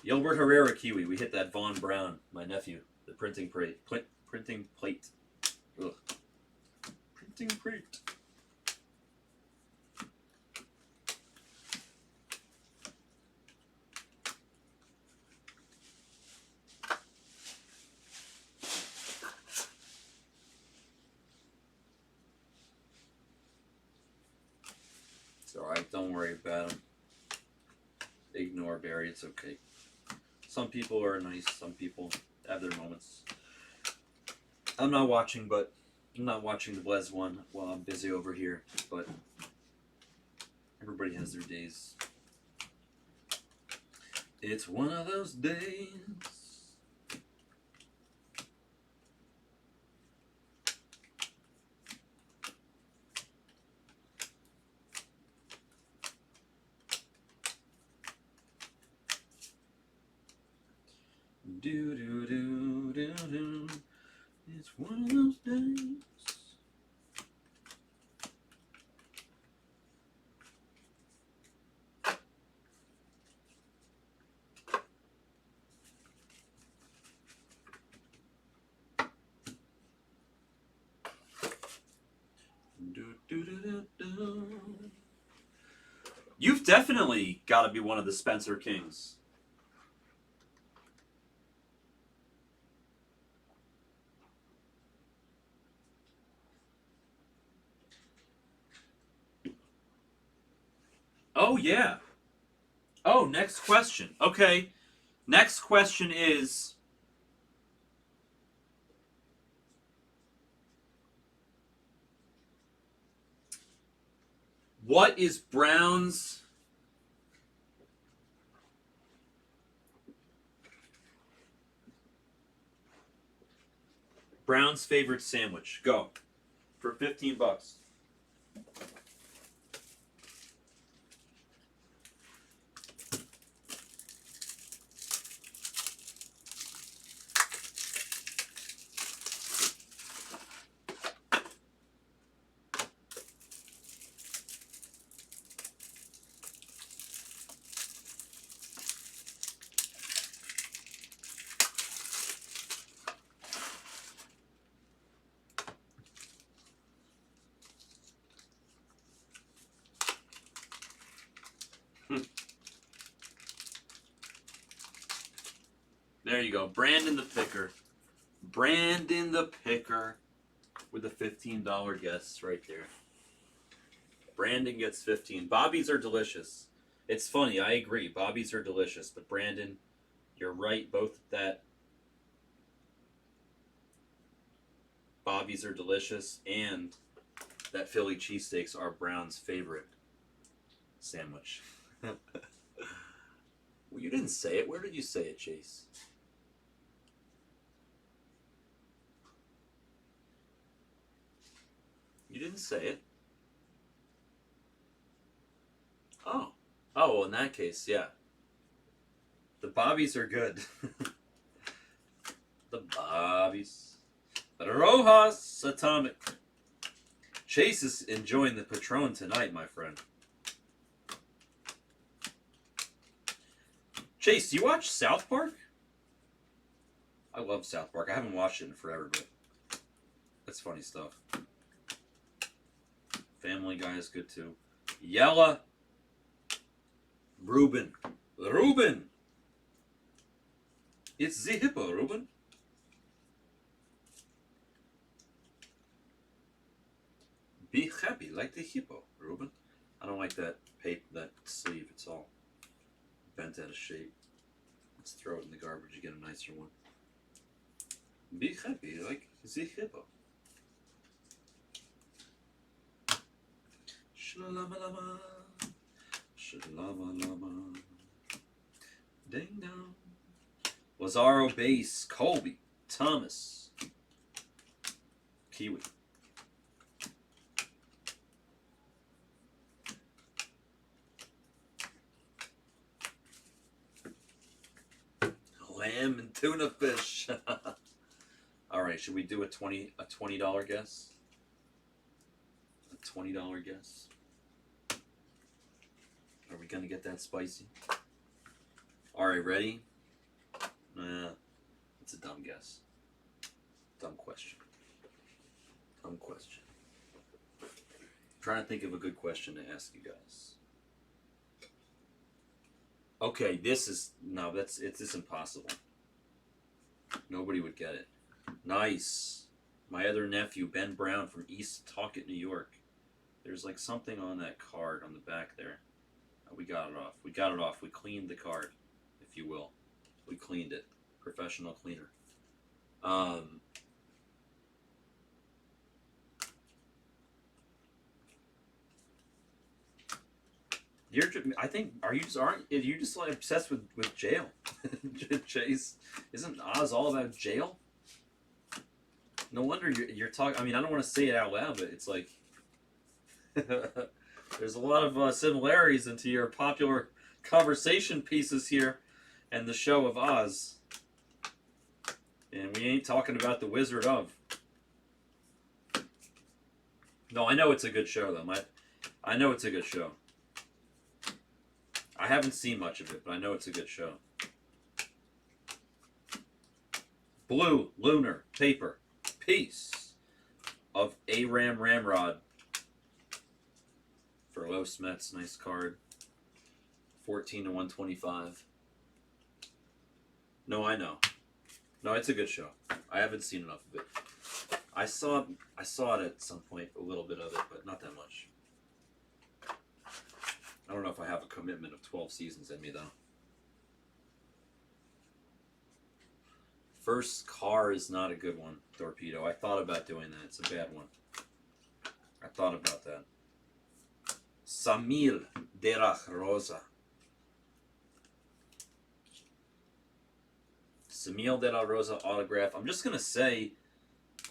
Gilbert Herrera Kiwi. We hit that Von Brown, my nephew. The printing plate. Printing plate. Ugh. Printing plate. It's alright, don't worry about him. Ignore Barry, it's okay. Some people are nice, some people have their moments. I'm not watching the Blez one while I'm busy over here, but everybody has their days. It's one of those days. Do do do do do. It's one of those days. Do do do do do. You've definitely got to be one of the Spencer Kings. Oh, yeah. Oh, next question. Okay. Next question is... What is Brown's favorite sandwich? Go. For $15. There you go. Brandon the Picker. Brandon the Picker with a $15 guess right there. Brandon gets 15. Bobbies are delicious. It's funny, I agree. Bobbies are delicious. But Brandon, you're right. Both that Bobbies are delicious and that Philly cheesesteaks are Brown's favorite sandwich. Well, you didn't say it. Where did you say it, Chase? You didn't say it. Oh. Oh, well, in that case, yeah. The Bobbies are good. The Bobbies. Rojas Atomic. Chase is enjoying the Patron tonight, my friend. Chase, do you watch South Park? I love South Park. I haven't watched it in forever, but that's funny stuff. Family Guy is good too. Yella. Ruben. Ruben. It's the hippo, Ruben. Be happy like the hippo, Ruben. I don't like that that sleeve. It's all bent out of shape. Let's throw it in the garbage and get a nicer one. Be happy like the hippo. Shalama-lama. Shalama-lama. Ding dong. Lazaro Base. Colby. Thomas. Kiwi. Lamb and tuna fish. All right, should we do a $20 guess? A $20 guess. Are we gonna get that spicy? All right, ready? It's a dumb guess. Dumb question. Dumb question. I'm trying to think of a good question to ask you guys. Okay, this is it's impossible. Nobody would get it. Nice. My other nephew, Ben Brown from East Talcott, New York. There's like something on that card on the back there. We got it off. We got it off. We cleaned the card, if you will. We cleaned it. Professional cleaner. I think, aren't you just like obsessed with jail? Chase, isn't Oz all about jail? No wonder you're talking. I mean, I don't want to say it out loud, but it's like there's a lot of similarities into your popular conversation pieces here and the show of Oz. And we ain't talking about the Wizard of. No, I know it's a good show though. I know it's a good show. I haven't seen much of it, but I know it's a good show. Blue, lunar, paper, piece of Aram Ramrod. For Low Smets, nice card. 14 to 125. No, I know. No, it's a good show. I haven't seen enough of it. I saw it at some point, a little bit of it, but not that much. I don't know if I have a commitment of 12 seasons in me, though. First car is not a good one, Torpedo. I thought about doing that. It's a bad one. I thought about that. Samil de la Rosa. Samil de la Rosa autograph. I'm just going to say,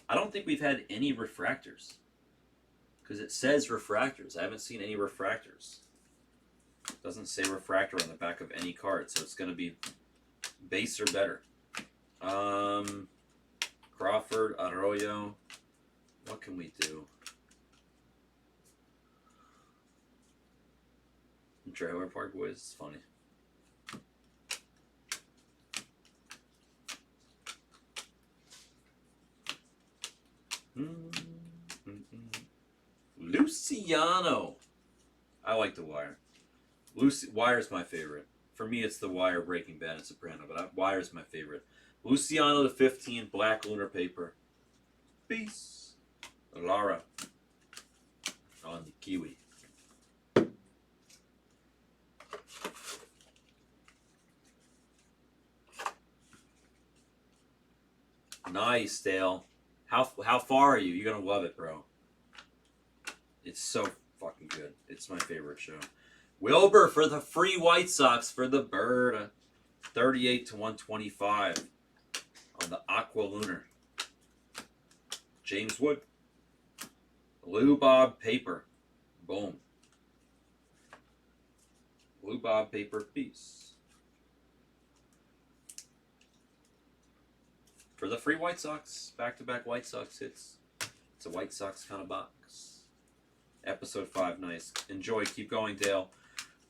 I don't think we've had any refractors. Because it says refractors. I haven't seen any refractors. It doesn't say refractor on the back of any card, so it's going to be base or better. Crawford, Arroyo. What can we do? Trailer Park Boys is funny. Luciano. I like the Wire. Wire's my favorite. For me, it's the Wire, Breaking Bad, and Soprano, but Wire's my favorite. Luciano to 15, black lunar paper. Peace. Lara on the Kiwi. Nice, Dale. How far are you? You're gonna love it, bro. It's so fucking good. It's my favorite show. Wilbur for the free White Sox for the bird. 38 to 125 on the Aqua Lunar. James Wood. Lou Bob paper. Boom. Lou Bob paper piece. For the free White Sox. Back-to-back White Sox hits. It's a White Sox kind of box. Episode 5, nice. Enjoy. Keep going, Dale.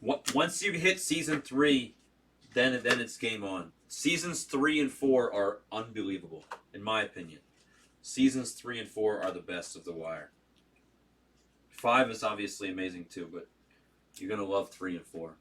Once you hit season 3, then it's game on. Seasons 3 and 4 are unbelievable, in my opinion. Seasons 3 and 4 are the best of The Wire. 5 is obviously amazing too, but you're going to love 3 and 4.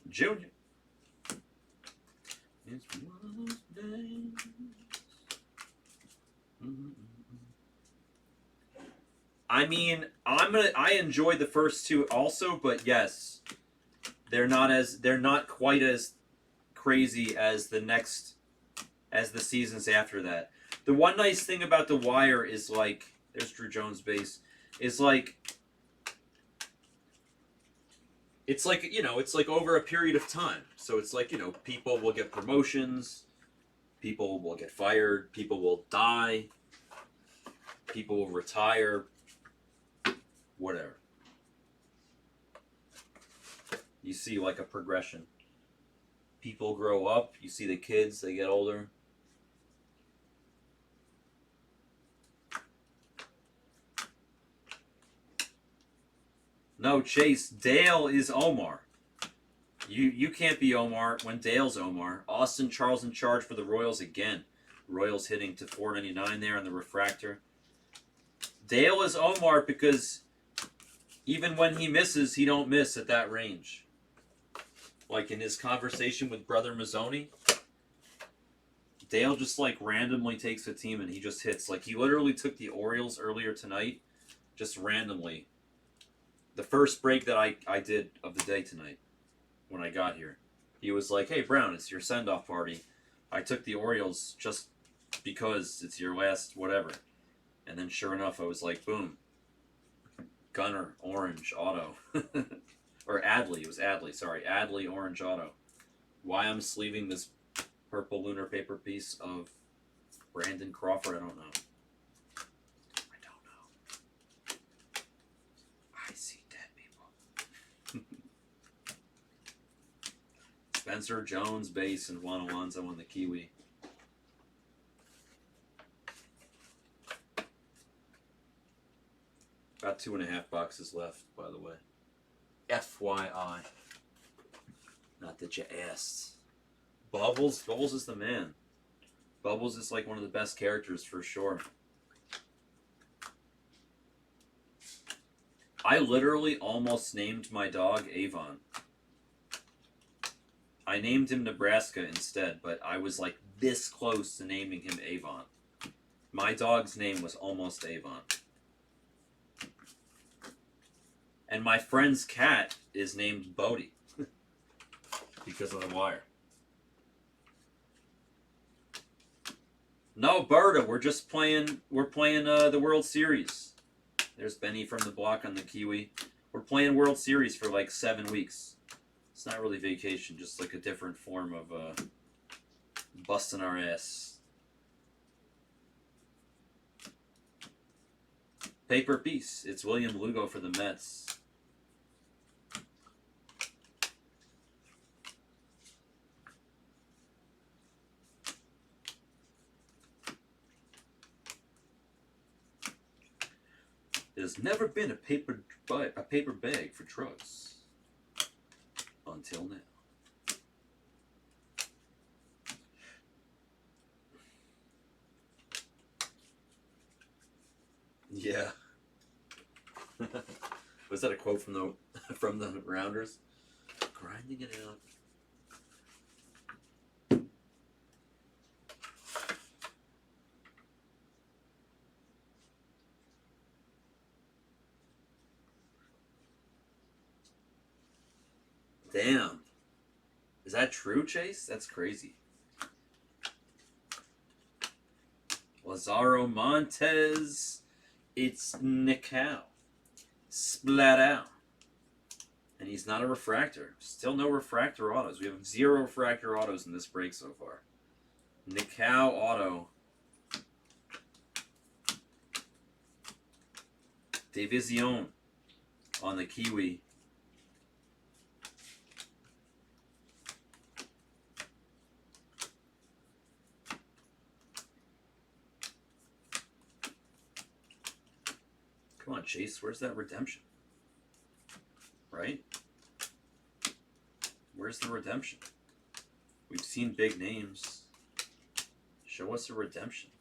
Junior. It's one of those days. I mean, I enjoyed the first 2 also, but yes, they're not quite as crazy as the seasons after that. The one nice thing about The Wire is, like, there's Drew Jones base, is like, it's like, it's like over a period of time. So it's like, people will get promotions, people will get fired, people will die, people will retire, whatever. You see like a progression. People grow up, you see the kids, they get older. No, Chase, Dale is Omar. You can't be Omar when Dale's Omar. Austin Charles in charge for the Royals again. Royals hitting to 499 there on the refractor. Dale is Omar because even when he misses, he don't miss at that range. Like in his conversation with Brother Mazzoni, Dale just like randomly takes a team and he just hits. Like he literally took the Orioles earlier tonight, just randomly. The first break that I did of the day tonight, when I got here, he was like, "Hey Brown, it's your send-off party. I took the Orioles just because it's your last whatever." And then sure enough, I was like, boom. Gunner, orange, auto. Or Adley, it was Adley, sorry. Adley, orange, auto. Why I'm sleeving this purple lunar paper piece of Brandon Crawford, I don't know. I see dead people. Spencer Jones, base, and Juan Alonso on the Kiwi. About 2.5 boxes left, by the way. FYI. Not that you asked. Bubbles is the man. Bubbles is like one of the best characters for sure. I literally almost named my dog Avon. I named him Nebraska instead, but I was like this close to naming him Avon. My dog's name was almost Avon. And my friend's cat is named Bodie because of the wire. No, Berta, we're just playing. We're playing the World Series. There's Benny from the block on the Kiwi. We're playing World Series for like 7 weeks. It's not really vacation, just like a different form of busting our ass. Paper piece. It's William Lugo for the Mets. There's never been a paper bag for drugs until now. Yeah. Was that a quote from the Rounders? Grinding it out. Damn. Is that true, Chase? That's crazy. Lazaro Montes. It's Nicao. Splat out. And he's not a refractor. Still no refractor autos. We have 0 refractor autos in this break so far. Nicao auto. Division on the Kiwi. Come on, Chase. Where's that redemption? Right? Where's the redemption? We've seen big names. Show us a redemption.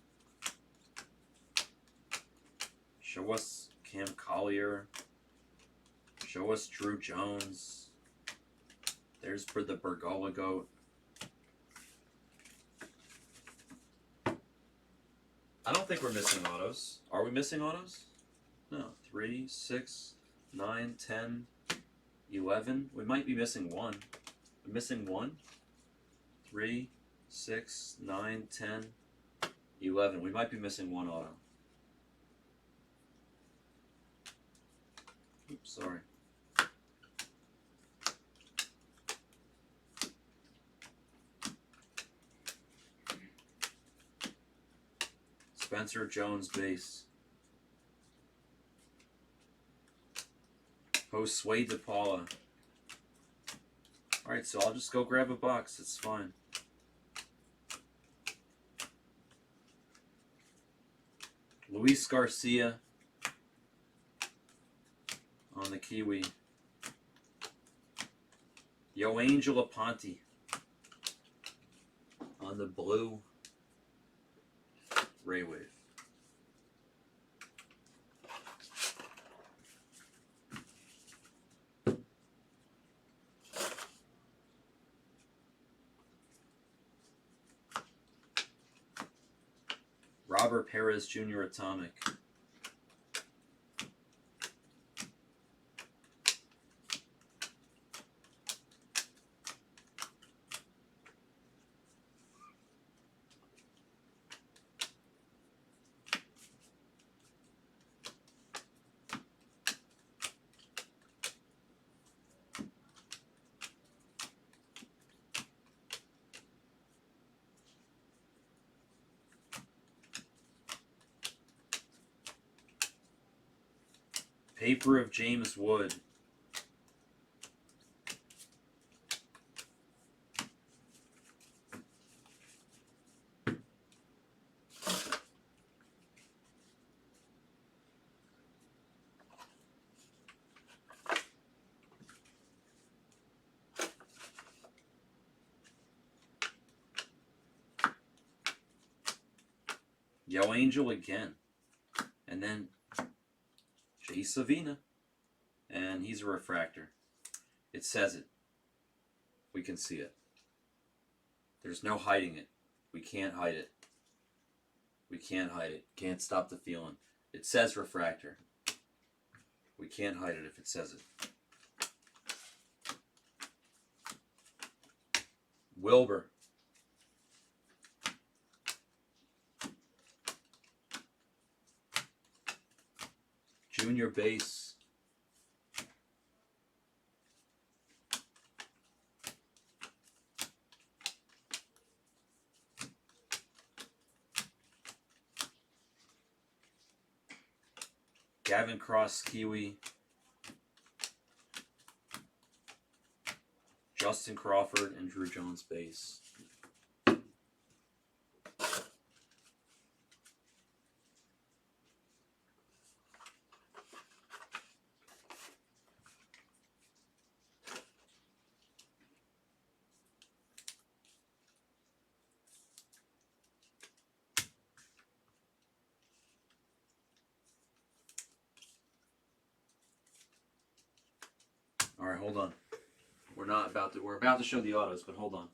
Show us Cam Collier. Show us Drew Jones. There's for the Bergola goat. I don't think we're missing autos. Are we missing autos? No. 3, 6, 9, 10, 11. We might be missing 1. We're missing 1. 3, 6, 9, 10, 11. We might be missing 1 auto. Oops, sorry. Spencer Jones base. Josue De Paula. Alright, so I'll just go grab a box. It's fine. Luis Garcia on the Kiwi. Yo Angel Aponte on the blue Ray Wave. Robert Perez Jr. Atomic. Paper of James Wood. Yo Angel again. And then Jay Savina. And he's a refractor. It says it. We can see it. There's no hiding it. We can't hide it. We can't hide it. Can't stop the feeling. It says refractor. We can't hide it if it says it. Wilbur. Junior base. Gavin Cross, Kiwi. Justin Crawford and Drew Jones base. All right, hold on. We're about to show the autos, but hold on.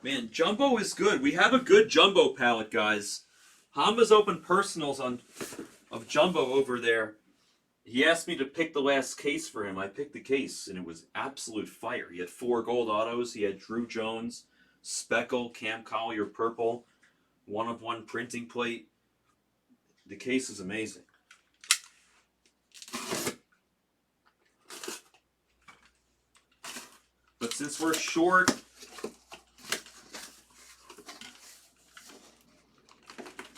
Man, Jumbo is good. We have a good Jumbo palette, guys. Hama's open personals of Jumbo over there. He asked me to pick the last case for him. I picked the case, and it was absolute fire. He had 4 gold autos. He had Drew Jones, Speckle, Cam Collier, purple, 1/1 printing plate. The case is amazing. But since we're short...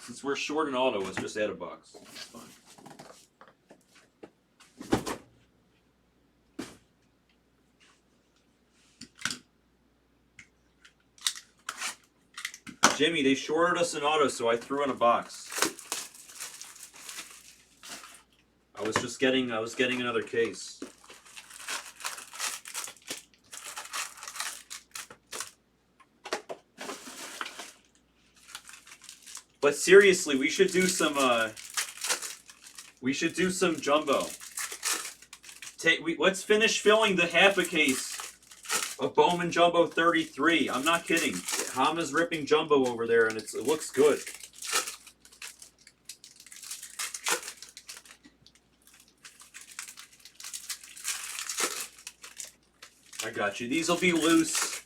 Since we're short an auto, let's just add a box. It's fine. Jimmy, they shorted us an auto, so I threw in a box. I was getting another case. But seriously, we should do some jumbo. Let's finish filling the half a case of Bowman Jumbo 33. I'm not kidding. Hama's ripping jumbo over there, and it looks good. I got you. These will be loose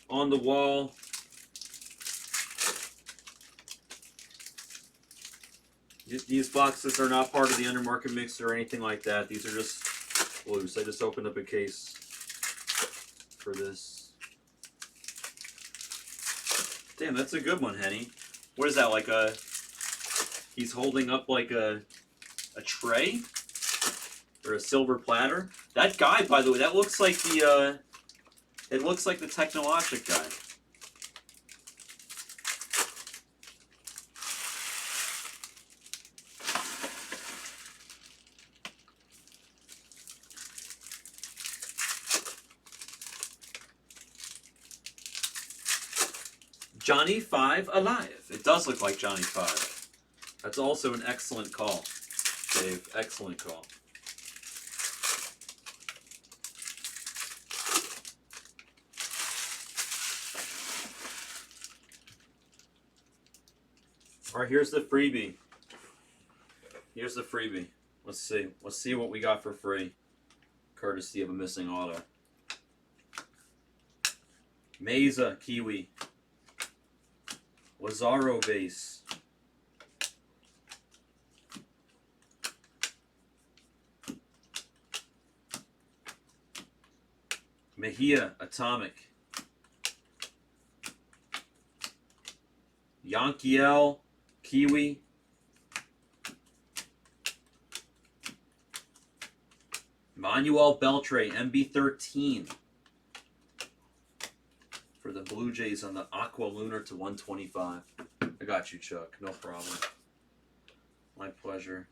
on the wall. These boxes are not part of the undermarket mix or anything like that. These are just loose. I just opened up a case for this. Damn, that's a good one, Henny. What is that, like a... He's holding up like a tray? Or a silver platter? That guy, by the way, that looks like the, it looks like the Technologic guy. Johnny 5 alive. It does look like Johnny 5. That's also an excellent call, Dave. Excellent call. All right, here's the freebie. Here's the freebie. Let's see. Let's see what we got for free, courtesy of a missing auto. Mesa Kiwi. Lazaro base. Mejia Atomic. Yankiel Kiwi. Manuel Beltre, MB13. For the Blue Jays on the Aqua Lunar to 125. I got you, Chuck. No problem. My pleasure.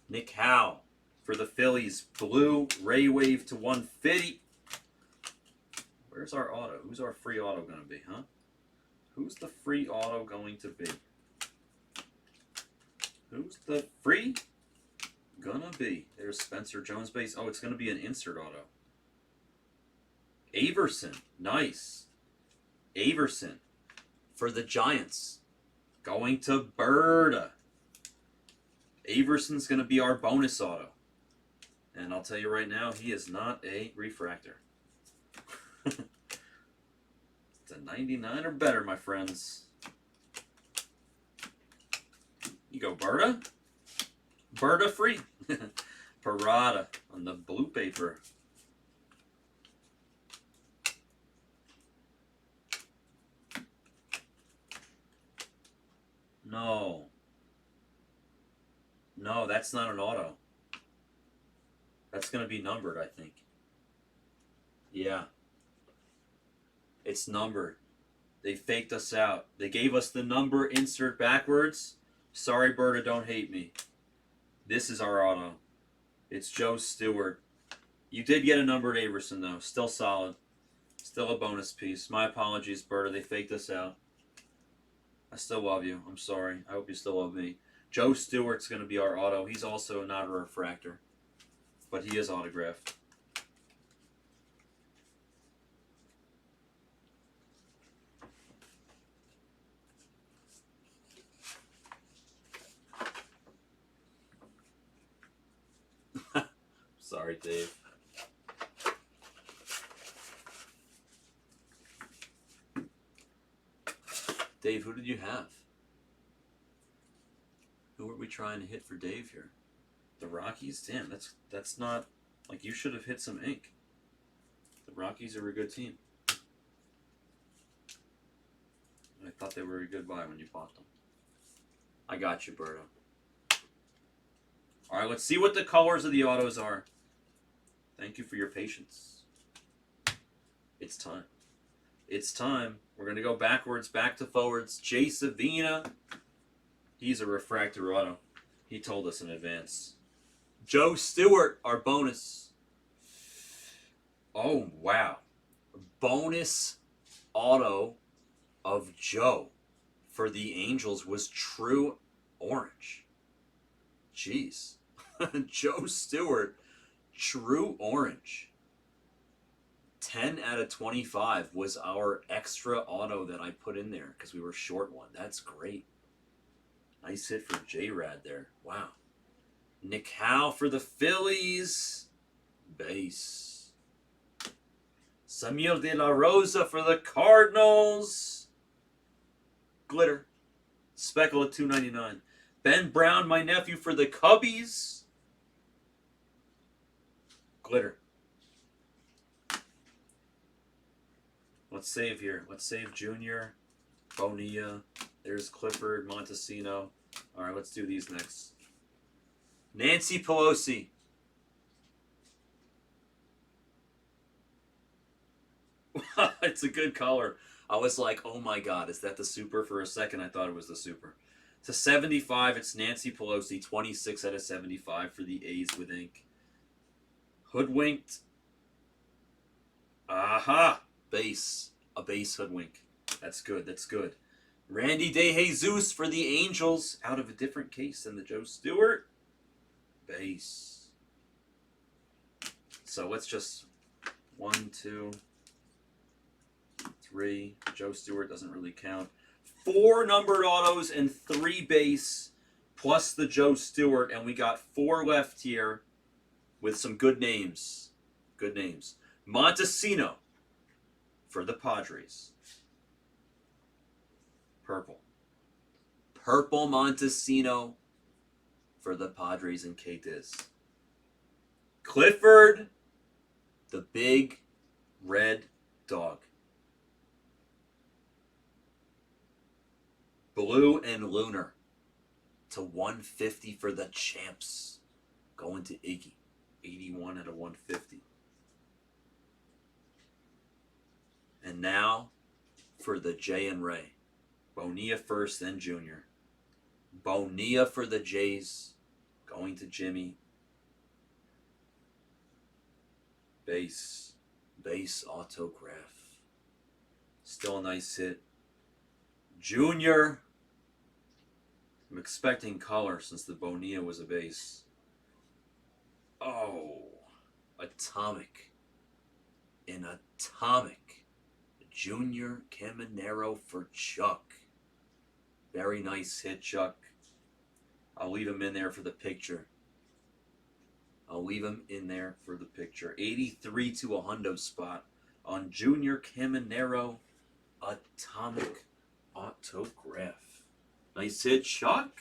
Nick Howe for the Phillies. Blue Ray Wave to 150. Where's our auto? Who's our free auto going to be, huh? Who's the free auto going to be? Who's the free gonna be? There's Spencer Jones base. Oh, it's going to be an insert auto. Averson. Nice. Averson for the Giants. Going to Berta. Averson's going to be our bonus auto. And I'll tell you right now, he is not a refractor. It's a 99 or better, my friends. You go Berta. Berta free. Parada on the blue paper. No. No, that's not an auto. That's going to be numbered, I think. Yeah. It's numbered. They faked us out. They gave us the number insert backwards. Sorry, Berta, don't hate me. This is our auto. It's Joe Stewart. You did get a numbered Averson, though. Still solid. Still a bonus piece. My apologies, Berta. They faked us out. I still love you. I'm sorry. I hope you still love me. Joe Stewart's going to be our auto. He's also not a refractor, but he is autographed. Sorry, Dave. Dave, who did you have? Who are we trying to hit for Dave here? The Rockies? Damn, that's not... Like, you should have hit some ink. The Rockies are a good team. I thought they were a good buy when you bought them. I got you, Berto. Alright, let's see what the colors of the autos are. Thank you for your patience. It's time. It's time. We're going to go backwards, back to forwards. Jay Savina. He's a refractor auto. He told us in advance. Joe Stewart, our bonus. Oh, wow. bonus auto of Joe for the Angels was true orange. Jeez. Joe Stewart, true orange. 10 out of 25 was our extra auto that I put in there because we were short one. That's great. Nice hit for J-Rad there. Wow. Nick Howe for the Phillies. Base. Samuel De La Rosa for the Cardinals. Glitter. Speckle at $2.99. Ben Brown, my nephew, for the Cubbies. Glitter. Let's save here. Let's save Junior. Bonilla. There's Clifford, Montesino. All right, let's do these next. Nancy Pelosi. It's a good color. I was like, oh my God, is that the super? For a second, I thought it was the super. To 75, it's Nancy Pelosi. 26 out of 75 for the A's with ink. Hoodwinked. Aha! Base. A base hoodwink. That's good. That's good. Randy DeJesus for the Angels. Out of a different case than the Joe Stewart. Base. So let's just 1, 2, 3. Joe Stewart doesn't really count. 4 numbered autos and 3 base plus the Joe Stewart. And we got 4 left here with some good names. Good names. Montesino for the Padres. Purple. Purple Montesino for the Padres and K-Diz. Clifford, the big red dog. Blue and Lunar to 150 for the champs. Going to Iggy. 81 out of 150. And now for the J and Ray. Bonilla first, then Junior. Bonilla for the Jays. Going to Jimmy. Base. Base autograph. Still a nice hit. Junior. I'm expecting color since the Bonilla was a base. Oh. Atomic. An atomic. Junior Caminero for Chuck. Very nice hit, Chuck. I'll leave him in there for the picture. I'll leave him in there for the picture. 83 to a hundo spot on Junior Caminero. Atomic autograph. Nice hit, Chuck.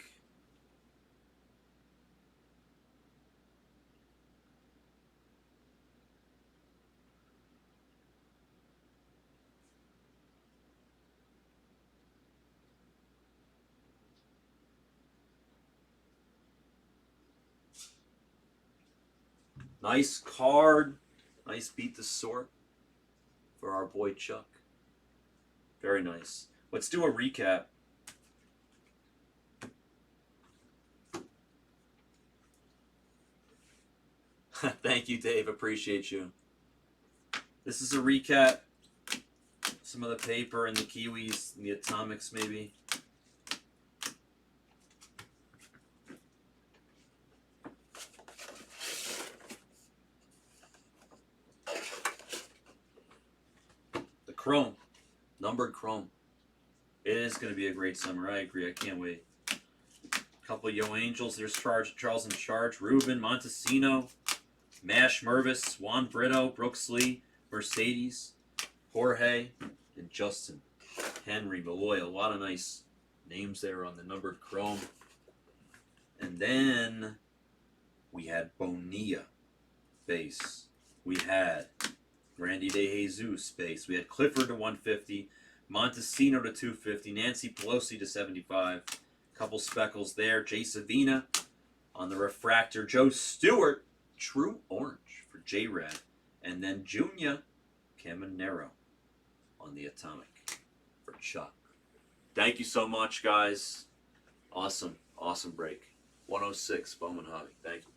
Nice card. Nice beat the sort for our boy Chuck. Very nice. Let's do a recap. Thank you, Dave. Appreciate you. This is a recap. Some of the paper and the Kiwis and the Atomics, maybe. The Chrome. Numbered Chrome. It is going to be a great summer. I agree. I can't wait. A couple of Yo Angels. There's Charles in Charge. Ruben, Montesino, Mash Mervis, Juan Brito, Brooks Lee, Mercedes, Jorge, and Justin Henry Malloy. A lot of nice names there on the numbered Chrome. And then we had Bonilla base. We had Randy DeJesus base. We had Clifford to 150, Montesino to 250, Nancy Pelosi to 75. Couple speckles there. Jay Savina on the refractor. Joe Stewart, true orange for J-Rad. And then Junior Caminero on the atomic for Chuck. Thank you so much, guys. Awesome, awesome break. 106 Bowman Hobby. Thank you.